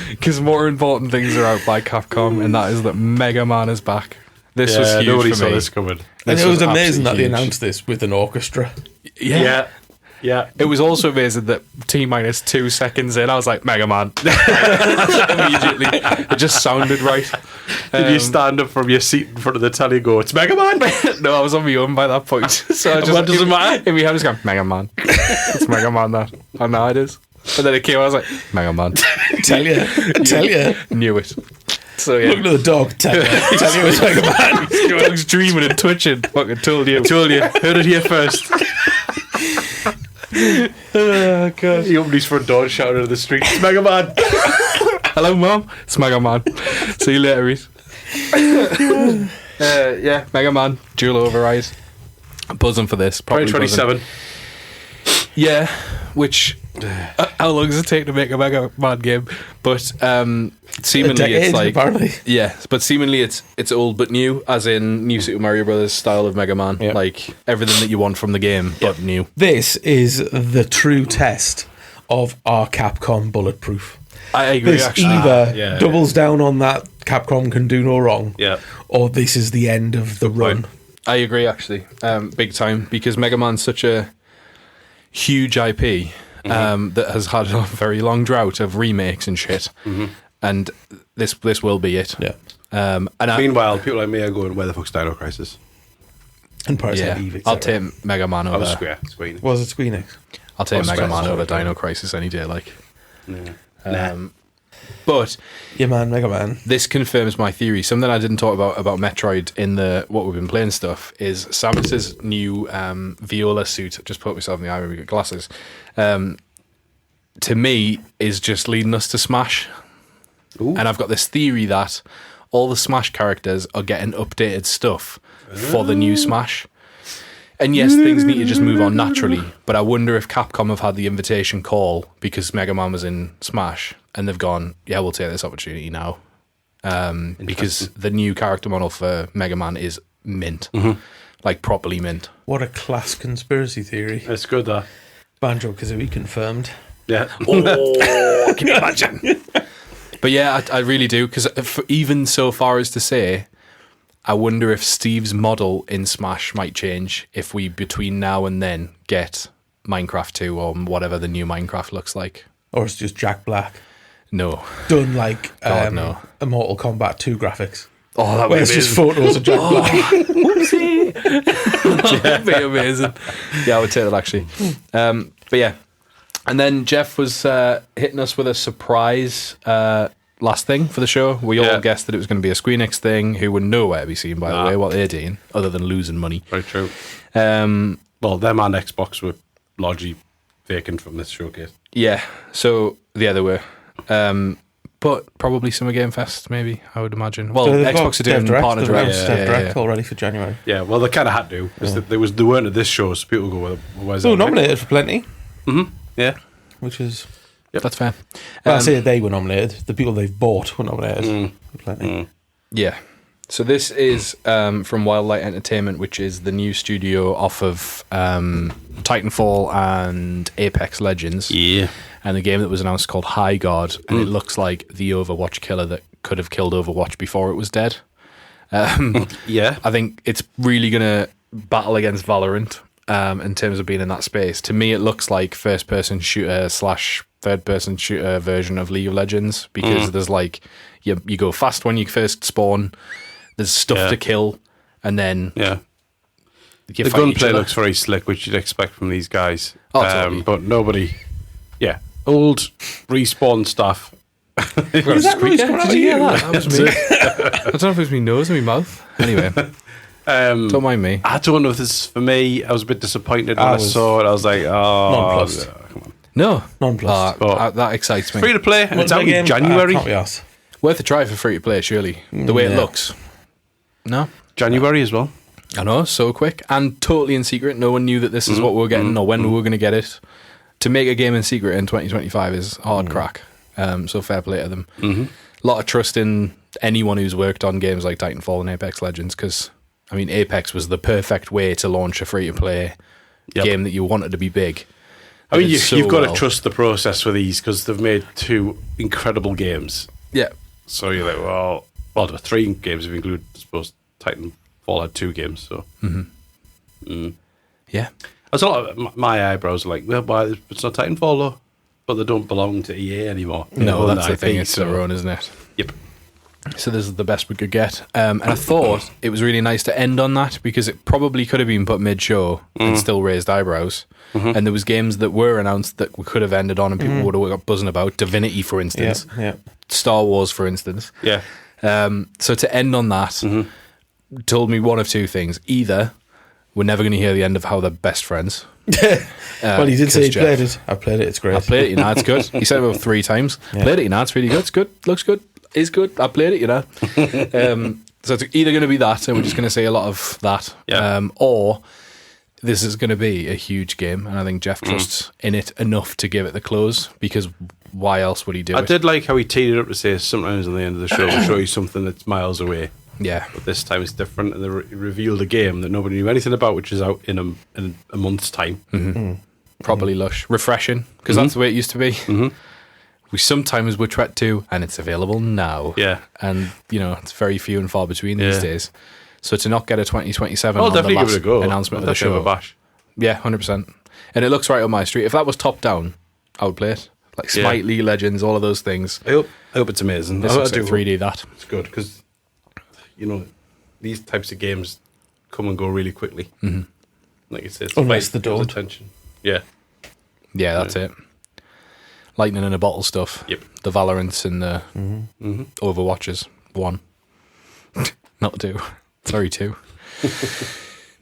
Because more important things are out by Capcom, and that is that Mega Man is back. This was huge nobody for saw me. this coming. And This it was amazing absolutely that they huge. announced this with an orchestra. Yeah. Yeah. It was also amazing that T-minus 2 seconds in, I was like, Mega Man. Immediately. It just sounded right. Did you stand up from your seat in front of the telly and go, it's Mega Man? No, I was on my own by that point. So I just, What does it matter? In my head, I was going, Mega Man. It's Mega Man, that. I know it is. And then it came, I was like, Mega Man. Tell you. Knew it. So yeah. Looking at the dog. Tell you it's Mega Man. Dog's dreaming and twitching. Fucking told you. Heard it here first. Oh, God. He opened his front door and shouted at the street, it's Mega Man. Hello, Mom. It's Mega Man. See you later, Reese. Yeah, Mega Man. Dual override. Buzzing for this. Probably 2027. Yeah, which how long does it take to make a Mega Man game? But seemingly it's like apparently. yeah, but seemingly it's old but new, as in New Super Mario Brothers style of Mega Man, Yeah. like everything that you want from the game, but new. This is the true test of our Capcom bulletproof. I agree. This Actually, either doubles down on that Capcom can do no wrong, Yeah. or this is the end of the run. I agree. Actually, big time, because Mega Man's such a huge IP that has had a very long drought of remakes and shit, and this will be it. Yeah. And Meanwhile, people like me are going, where the fuck's Dino Crisis? And Parasite yeah, Eve, I'll etc. take Mega Man I over. was Square. Enix. Was it Squeenix? I'll take Oh, Mega Square, Man over sorry. Dino Crisis any day. Like, Yeah. but Yeah, man, Mega Man. this confirms my theory. Something I didn't talk about Metroid in the what we've been playing stuff is Samus's new viola suit. I just put myself in the eye when we got glasses. To me, is just leading us to Smash. Ooh. And I've got this theory that all the Smash characters are getting updated stuff for the new Smash. And yes, things need to just move on naturally. But I wonder if Capcom have had the invitation call because Mega Man was in Smash, and they've gone, yeah, we'll take this opportunity now. Because the new character model for Mega Man is mint. Like, properly mint. What a class conspiracy theory. It's good, that. Banjo Kazooie confirmed. Yeah. Oh, can you imagine? But yeah, I really do. Because even so far as to say, I wonder if Steve's model in Smash might change if we, between now and then, get Minecraft 2 or whatever the new Minecraft looks like. Or it's just Jack Black. No. Done like God, no. a Mortal Kombat 2 graphics. Oh, that would Where be it's just amazing. photos of Jack Black. Whoopsie. That would be amazing. Yeah, I would take that, actually. But yeah. And then Jeff was hitting us with a surprise last thing for the show. We all guessed that it was going to be a Squeenix thing, who were nowhere to be seen, by the way, what they're doing, other than losing money. Very true. Um, Well, them and Xbox were largely vacant from this showcase. yeah, so, yeah, they were. But probably Summer Game Fest, maybe, I would imagine. Well, So they've Xbox are got doing Dev partner Direct, direct. they've announced Dev Direct already for January. Yeah, well, they kind of had to. They weren't at this show, so people go, well, where's They were that? nominated for plenty, Yeah. which is... That's fair. Well, I say they were nominated. The people they've bought were nominated for plenty. Yeah. So this is from Wildlight Entertainment, which is the new studio off of Titanfall and Apex Legends. Yeah. And the game that was announced called High Guard, and it looks like the Overwatch killer that could have killed Overwatch before it was dead. Yeah. I think it's really going to battle against Valorant in terms of being in that space. To me, it looks like first-person shooter / third-person shooter version of League of Legends, because there's like, you go fast when you first spawn, there's stuff to kill, and then Yeah. you The fight each gunplay other. looks very slick, which you'd expect from these guys. Oh, totally. But nobody... Yeah. Old respawn stuff. Is that noise coming out of you? That was me. I don't know if it was my nose or my mouth. Anyway, don't mind me. I don't know if this is for me. I was a bit disappointed when I I was saw it. I was like, oh... nonplussed. Come on. No. Nonplussed. That excites me. Free to play, and it's out in Game? January. Can't be arsed. Worth a try for free to play, surely. The way it Yeah. looks. No? January as well. I know, so quick. And totally in secret. No one knew that this is what we were getting or when we were going to get it. To make a game in secret in 2025 is hard crack. So fair play to them. A lot of trust in anyone who's worked on games like Titanfall and Apex Legends, because I mean, Apex was the perfect way to launch a free-to-play game that you wanted to be big. I mean, you've got well. to trust the process for these because they've made 2 incredible games. Yeah. So you're like, well, there were 3 games if you include, I suppose, Titanfall had 2 games. So, Yeah. That's a lot of my eyebrows are like, well, why it's not Titanfall though, but they don't belong to EA anymore. No, They that's own the thing. IP, It's their own, isn't it? Yep. So this is the best we could get. And I thought it was really nice to end on that because it probably could have been put mid-show and still raised eyebrows. And there was games that were announced that we could have ended on and people would have got buzzing about. Divinity, for instance. Yeah. Star Wars, for instance. Yeah. So to end on that told me one of 2 things. Either we're never going to hear the end of how they're best friends. Well, he did say he Jeff- played it. I played it. It's great. I played it, you know, it's good. He said it about 3 times. Played it, you know, it's really good. It's good. Looks good. Is good. I played it, you know. So it's either going to be that, and we're just going to see a lot of that, or this is going to be a huge game, and I think Jeff trusts in it enough to give it the close, because why else would he do I it? did like how he teed it up to say sometimes on the end of the show we'll show you something that's miles away. Yeah. But this time it's different, and they revealed a game that nobody knew anything about, which is out in a month's time. Properly lush. Refreshing, because that's the way it used to be. We sometimes would try to, and it's available now. Yeah. And, you know, it's very few and far between these Yeah. days. So to not get a 2027 I'll on the definitely give last it a go. announcement I'll of the definitely show. have a bash. Yeah, 100%. And it looks right up my street. If that was top down, I would play it. Like Smite, League of Legends, all of those things. I hope it's amazing. This I looks do like hope 3D, that. it's good because, you know, these types of games come and go really quickly. Like you said, Unless they don't. Attention. Yeah. Yeah, that's it. Lightning in a bottle stuff. Yep. The Valorants and the Overwatches. 1. Not 2. Sorry, 2.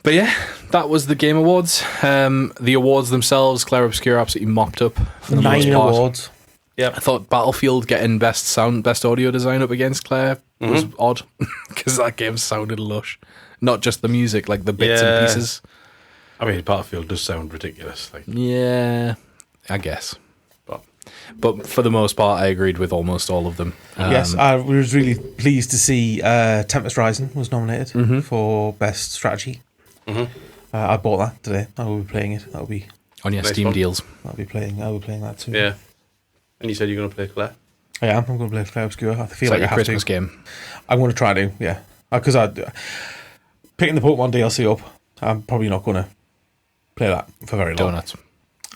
But yeah, that was the Game Awards. The awards themselves, Claire Obscure absolutely mopped up for the 9 most part. awards. Yeah. I thought Battlefield getting best sound, best audio design up against Claire was odd because that game sounded lush. Not just the music, like the bits and pieces. I mean, Battlefield does sound ridiculous. Like, Yeah, I guess. but But for the most part, I agreed with almost all of them. Yes, I was really pleased to see Tempest Rising was nominated for Best Strategy. I bought that today. I will be playing it. on your Nice Steam fun. deals. I'll be playing that too. yeah. And you said you're going to play Claire? I am. I'm going to play Claire Obscure. I It's feel like like I your have Christmas to. game. I'm going to try to, yeah. Because picking the Pokemon DLC up, I'm probably not going to play that for very long. Donuts.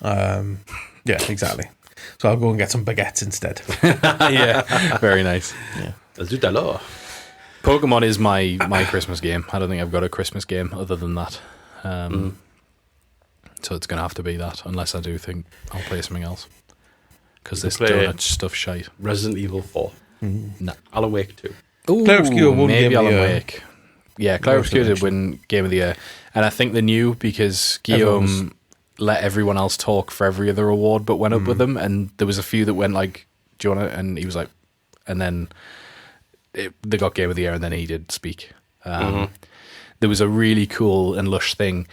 Yeah, exactly. So I'll go and get some baguettes instead. Yeah, very nice. Let's do that. Pokemon is my Christmas game. I don't think I've got a Christmas game other than that. So it's going to have to be that, unless I do think I'll play something else. Because this play donut stuff shite. Resident Evil 4. Nah. Alan Wake 2. Ooh, Claire Obscure won maybe Game of the Alan Year. Wake. Yeah, Claire Obscure did win Game of the Year. And I think they knew because Guillaume let everyone else talk for every other award but went up with them. And there was a few that went like, do you want to? And he was like, and then they got Game of the Year and then he did speak. There was a really cool and lush thing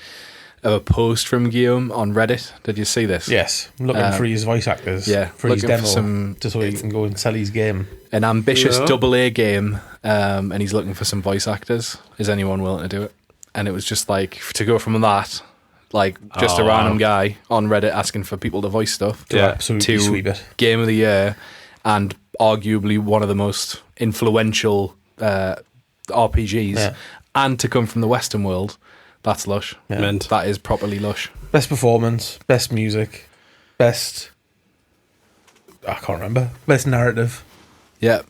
of a post from Guillaume on Reddit. Did you see this? Yes, I'm looking for his voice actors. yeah, for his looking for demo, some- just so he can go and sell his game. An ambitious Yeah. AA game, and he's looking for some voice actors. Is anyone willing to do it? And it was just like, to go from that, like just a random guy on Reddit asking for people to voice stuff, To absolutely to sweep it. Game of the Year, and arguably one of the most influential RPGs, Yeah. and to come from the Western world. That's lush. Yeah. Meant. That is properly lush. Best performance, best music, best. I can't remember. Best narrative. Yeah,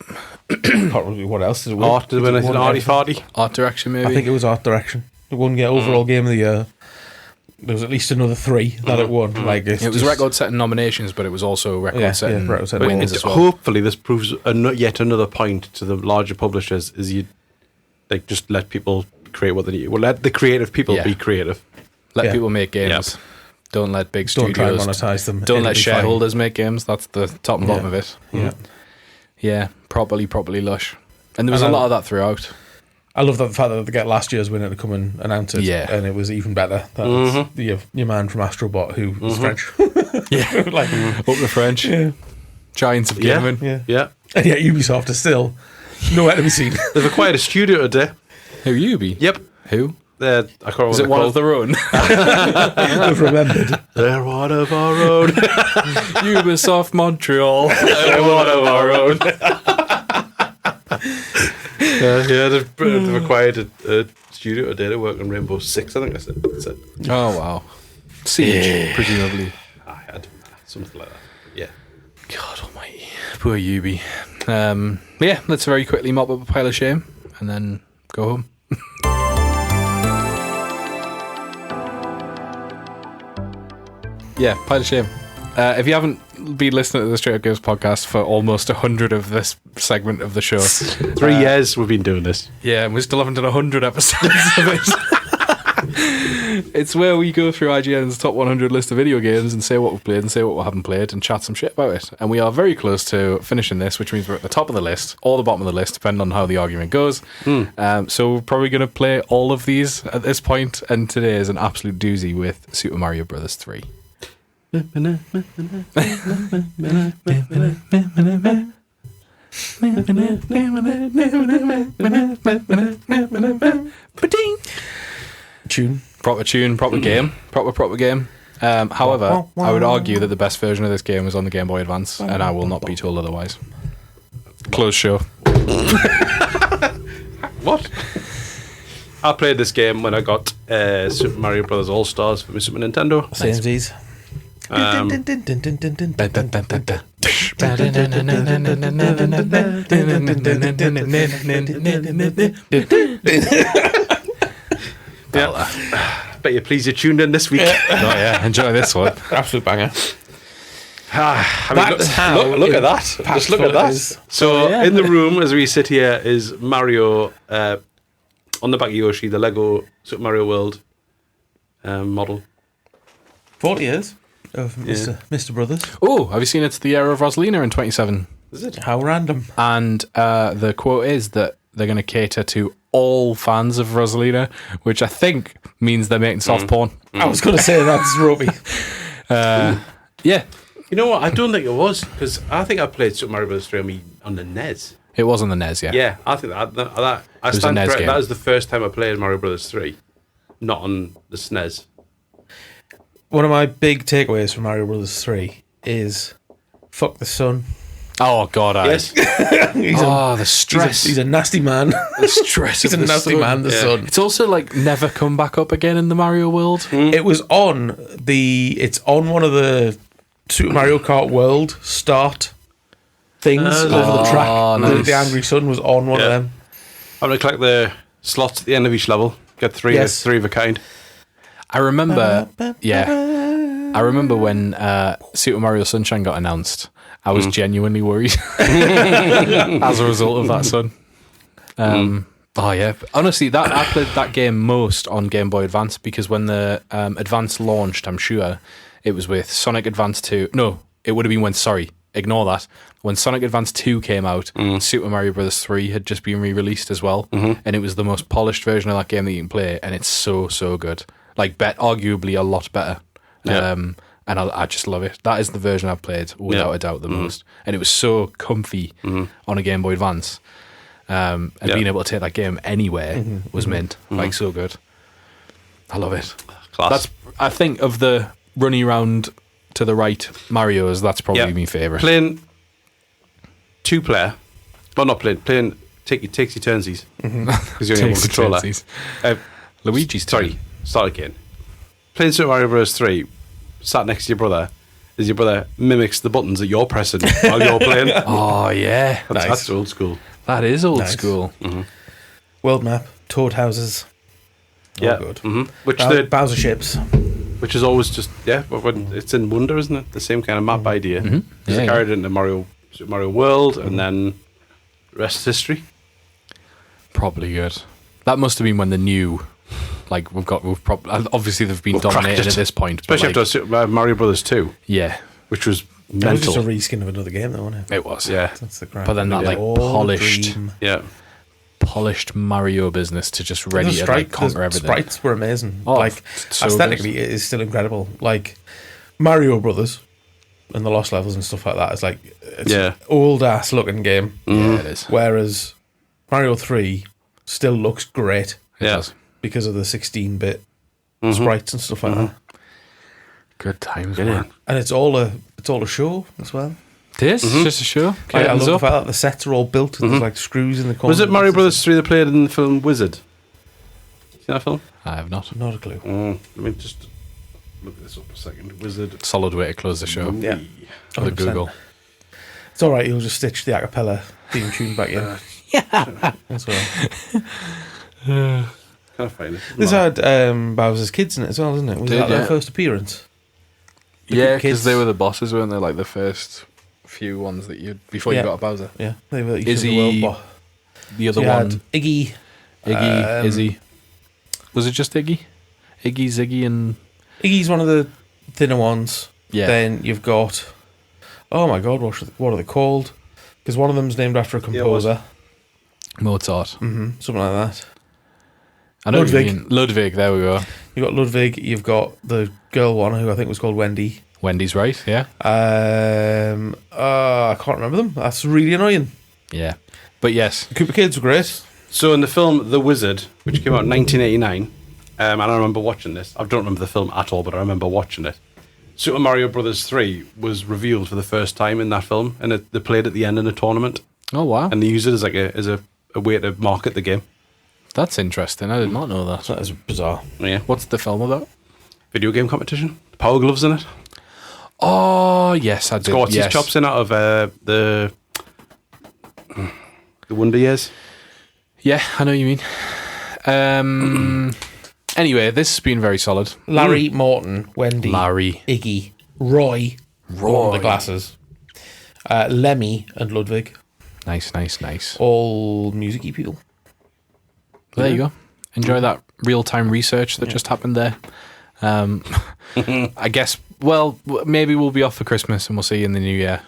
Can't remember what else did it win. Art, did it win anything? Won Arty everything. farty? art direction maybe. I think it was art direction. It won get overall game of the year. There was at least another 3 that it won. Like it was just- record-setting nominations, but it was also record-setting record-setting wins awards. as well. Hopefully, this proves yet another point to the larger publishers: is you like just let people create what they need. Well, let the creative people Yeah. be creative. Let Yeah. people make games. Don't let big Don't try and studios. monetize them. Don't It'll let be fine. shareholders make games. That's the top and bottom Yeah. of it. Yeah. Yeah, properly lush. And there was And a lot of that throughout. I love the fact that they get last year's winner to come and announce it. Yeah. And it was even better. That it's your man from Astrobot who was French. Yeah, like, up the French. yeah. Giants of Yeah. gaming. Yeah. Yeah, And yet Ubisoft is still nowhere to be seen. they've acquired a studio today. Who you be? Yep, Who? I can't remember Is it one of their own? I've remembered. They're one of our own. Ubisoft Montreal. They're one of our own. They've acquired a studio today to work on Rainbow Six, I think that's it. Oh, wow. Siege, presumably. I had something like that. Yeah. God almighty. Poor Ubi. Yeah, let's very quickly mop up a pile of shame and then go home. Yeah, pile of shame. If you haven't been listening to the Straight Up Games podcast for almost 100 of this segment of the show, 3 years we've been doing this. yeah, and we still haven't done 100 episodes of it. It's where we go through IGN's top 100 list of video games and say what we've played and say what we haven't played and chat some shit about it. And we are very close to finishing this, which means we're at the top of the list or the bottom of the list, depending on how the argument goes. So we're probably going to play all of these at this point, and today is an absolute doozy with Super Mario Bros. 3. Tune. Proper tune, proper game, proper game. However, I would argue that the best version of this game was on the Game Boy Advance, and I will not be told otherwise. Close show. What? I played this game when I got Super Mario Bros. All Stars for my Super Nintendo. Samesies. Yeah. Bet you're pleased you tuned in this week. Oh yeah, enjoy this one. Absolute banger. That's how. Look at that. Just look at that. So in the room as we sit here is Mario on the back of Yoshi, the Lego Super Mario World model. 40 years of Mr. Brothers. Oh, have you seen It's the Era of Rosalina in 27? Is it? How random. And the quote is that they're going to cater to all fans of Rosalina, which I think means they're making soft porn. I was going to say that's ropey. Yeah, You know what? I don't think it was, because I think I played Super Mario Bros. 3 on the NES. it was on the NES, yeah. Yeah, I think that I was a stand NES correct. game. That was the first time I played Mario Bros. 3, not on the SNES. One of my big takeaways from Mario Bros. 3 is fuck the sun. Oh, God, Yes. the stress. He's a nasty man. The stress He's a of the nasty sun. man, the sun. It's also like never come back up again in the Mario world. It was on it's on one of the Super Mario Kart World start things over the track. nice. The Angry Sun was on one of them. I'm going to collect the slots at the end of each level. Get three of a kind. I remember, I remember when Super Mario Sunshine got announced. I was genuinely worried as a result of that, son. Oh yeah, honestly, I played that game most on Game Boy Advance because when the Advance launched, I'm sure it was with Sonic Advance 2. No, it would have been ignore that. When Sonic Advance 2 came out, Super Mario Bros. 3 had just been re-released as well, and it was the most polished version of that game that you can play, and it's so good. Like, arguably a lot better. Yeah. And I just love it. That is the version I've played without a doubt the most. And it was so comfy on a Game Boy Advance. And being able to take that game anywhere was mint. Like, so good. I love it. Class. I think of the running around to the right Marios, that's probably my favourite. Playing 2-player. Well, not playing takes your turnsies. Because you only have one controller. Luigi's turn. Start again. Playing Super Mario Bros. 3, sat next to your brother, as your brother mimics the buttons that you're pressing while you're playing. Oh, yeah. That's old school. That is old school. World map, Toad houses. Yeah. Good. Which Bowser ships. which is always just, when it's in Wonder, isn't it? The same kind of map idea. Because they carried it into Super Mario World, and then the rest is history. Probably good. That must have been when the new... Like, obviously they've been dominated at this point. Especially after Super Mario Bros. 2. Yeah. Which was It was just a mental. reskin of another game, though, wasn't it? It was. Yeah. That's the crap. But then that, polished Mario business to just ready to conquer everything. Sprites were amazing. Oh, like, so aesthetically, it is still incredible. Like, Mario Brothers and the Lost Levels and stuff like that is like, it's an old-ass looking game. Yeah, it is. Whereas Mario 3 still looks great. It does. because of the 16-bit sprites and stuff like that. Good times, Yeah. man. And it's all a show as well. It is? It's just a show. Like, I Curtains love the up. fact that the sets are all built and there's like screws in the corners. Was it Mario Brothers 3 that played in the film Wizard? See that film? I have not. Not a clue. Let me just look this up a second. Wizard. Solid way to close the show. Yeah. With a 100%. Google. It's all right. You'll just stitch the a cappella theme tune back in. Yeah. That's all right. Can't find it. This had Bowser's kids in it as well, didn't it? Was Did, that their yeah. first appearance? Yeah, kids. because they were the bosses, weren't they? Like the first few ones that you before Yeah. you got a Bowser. Yeah. They were each Is of the he world The other So you one, had Iggy. Iggy, Izzy. Was it just Iggy? Iggy, Ziggy, and Iggy's one of the thinner ones. yeah, Then you've got, oh my god, what are they called? Because one of them's named after a composer. Mozart. Something like that. I know what you Ludwig. mean. Ludwig. There we go. You've got Ludwig. You've got the girl one who I think was called Wendy. Wendy's right. Yeah, I can't remember them. That's really annoying. yeah. But yes, The Cooper Kids were great. So in the film The Wizard, which came out in 1989, and I remember watching this. I don't remember the film at all, but I remember watching it. Super Mario Brothers 3 was revealed for the first time in that film, and they played at the end in a tournament, oh wow, and they used it as like a way to market the game. that's interesting. I did not know that. That is bizarre. Yeah, What's the film about? video game competition. Power Gloves in it. Oh yes, I did. Got what's yes. his chops in out of the Wonder Years. Yeah, I know what you mean. Anyway, this has been very solid. Larry, Morton, Wendy, Larry, Iggy, Roy, one of the glasses, Lemmy, and Ludwig. nice. All music-y people. There you go. Enjoy that real-time research that just happened there. I guess. Well, maybe we'll be off for Christmas and we'll see you in the new year.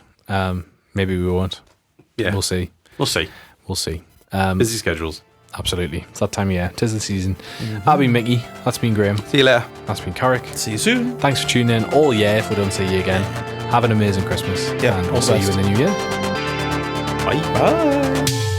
Maybe we won't. Yeah, We'll see. We'll see. We'll see. Busy schedules. Absolutely. It's that time of year. 'Tis the season. I've been Mickey. That's been Graham. See you later. That's been Carrick. See you soon. Thanks for tuning in all year if we don't see you again. Have an amazing Christmas. Yeah, and all we'll the see you best. in the new year. Bye. Bye.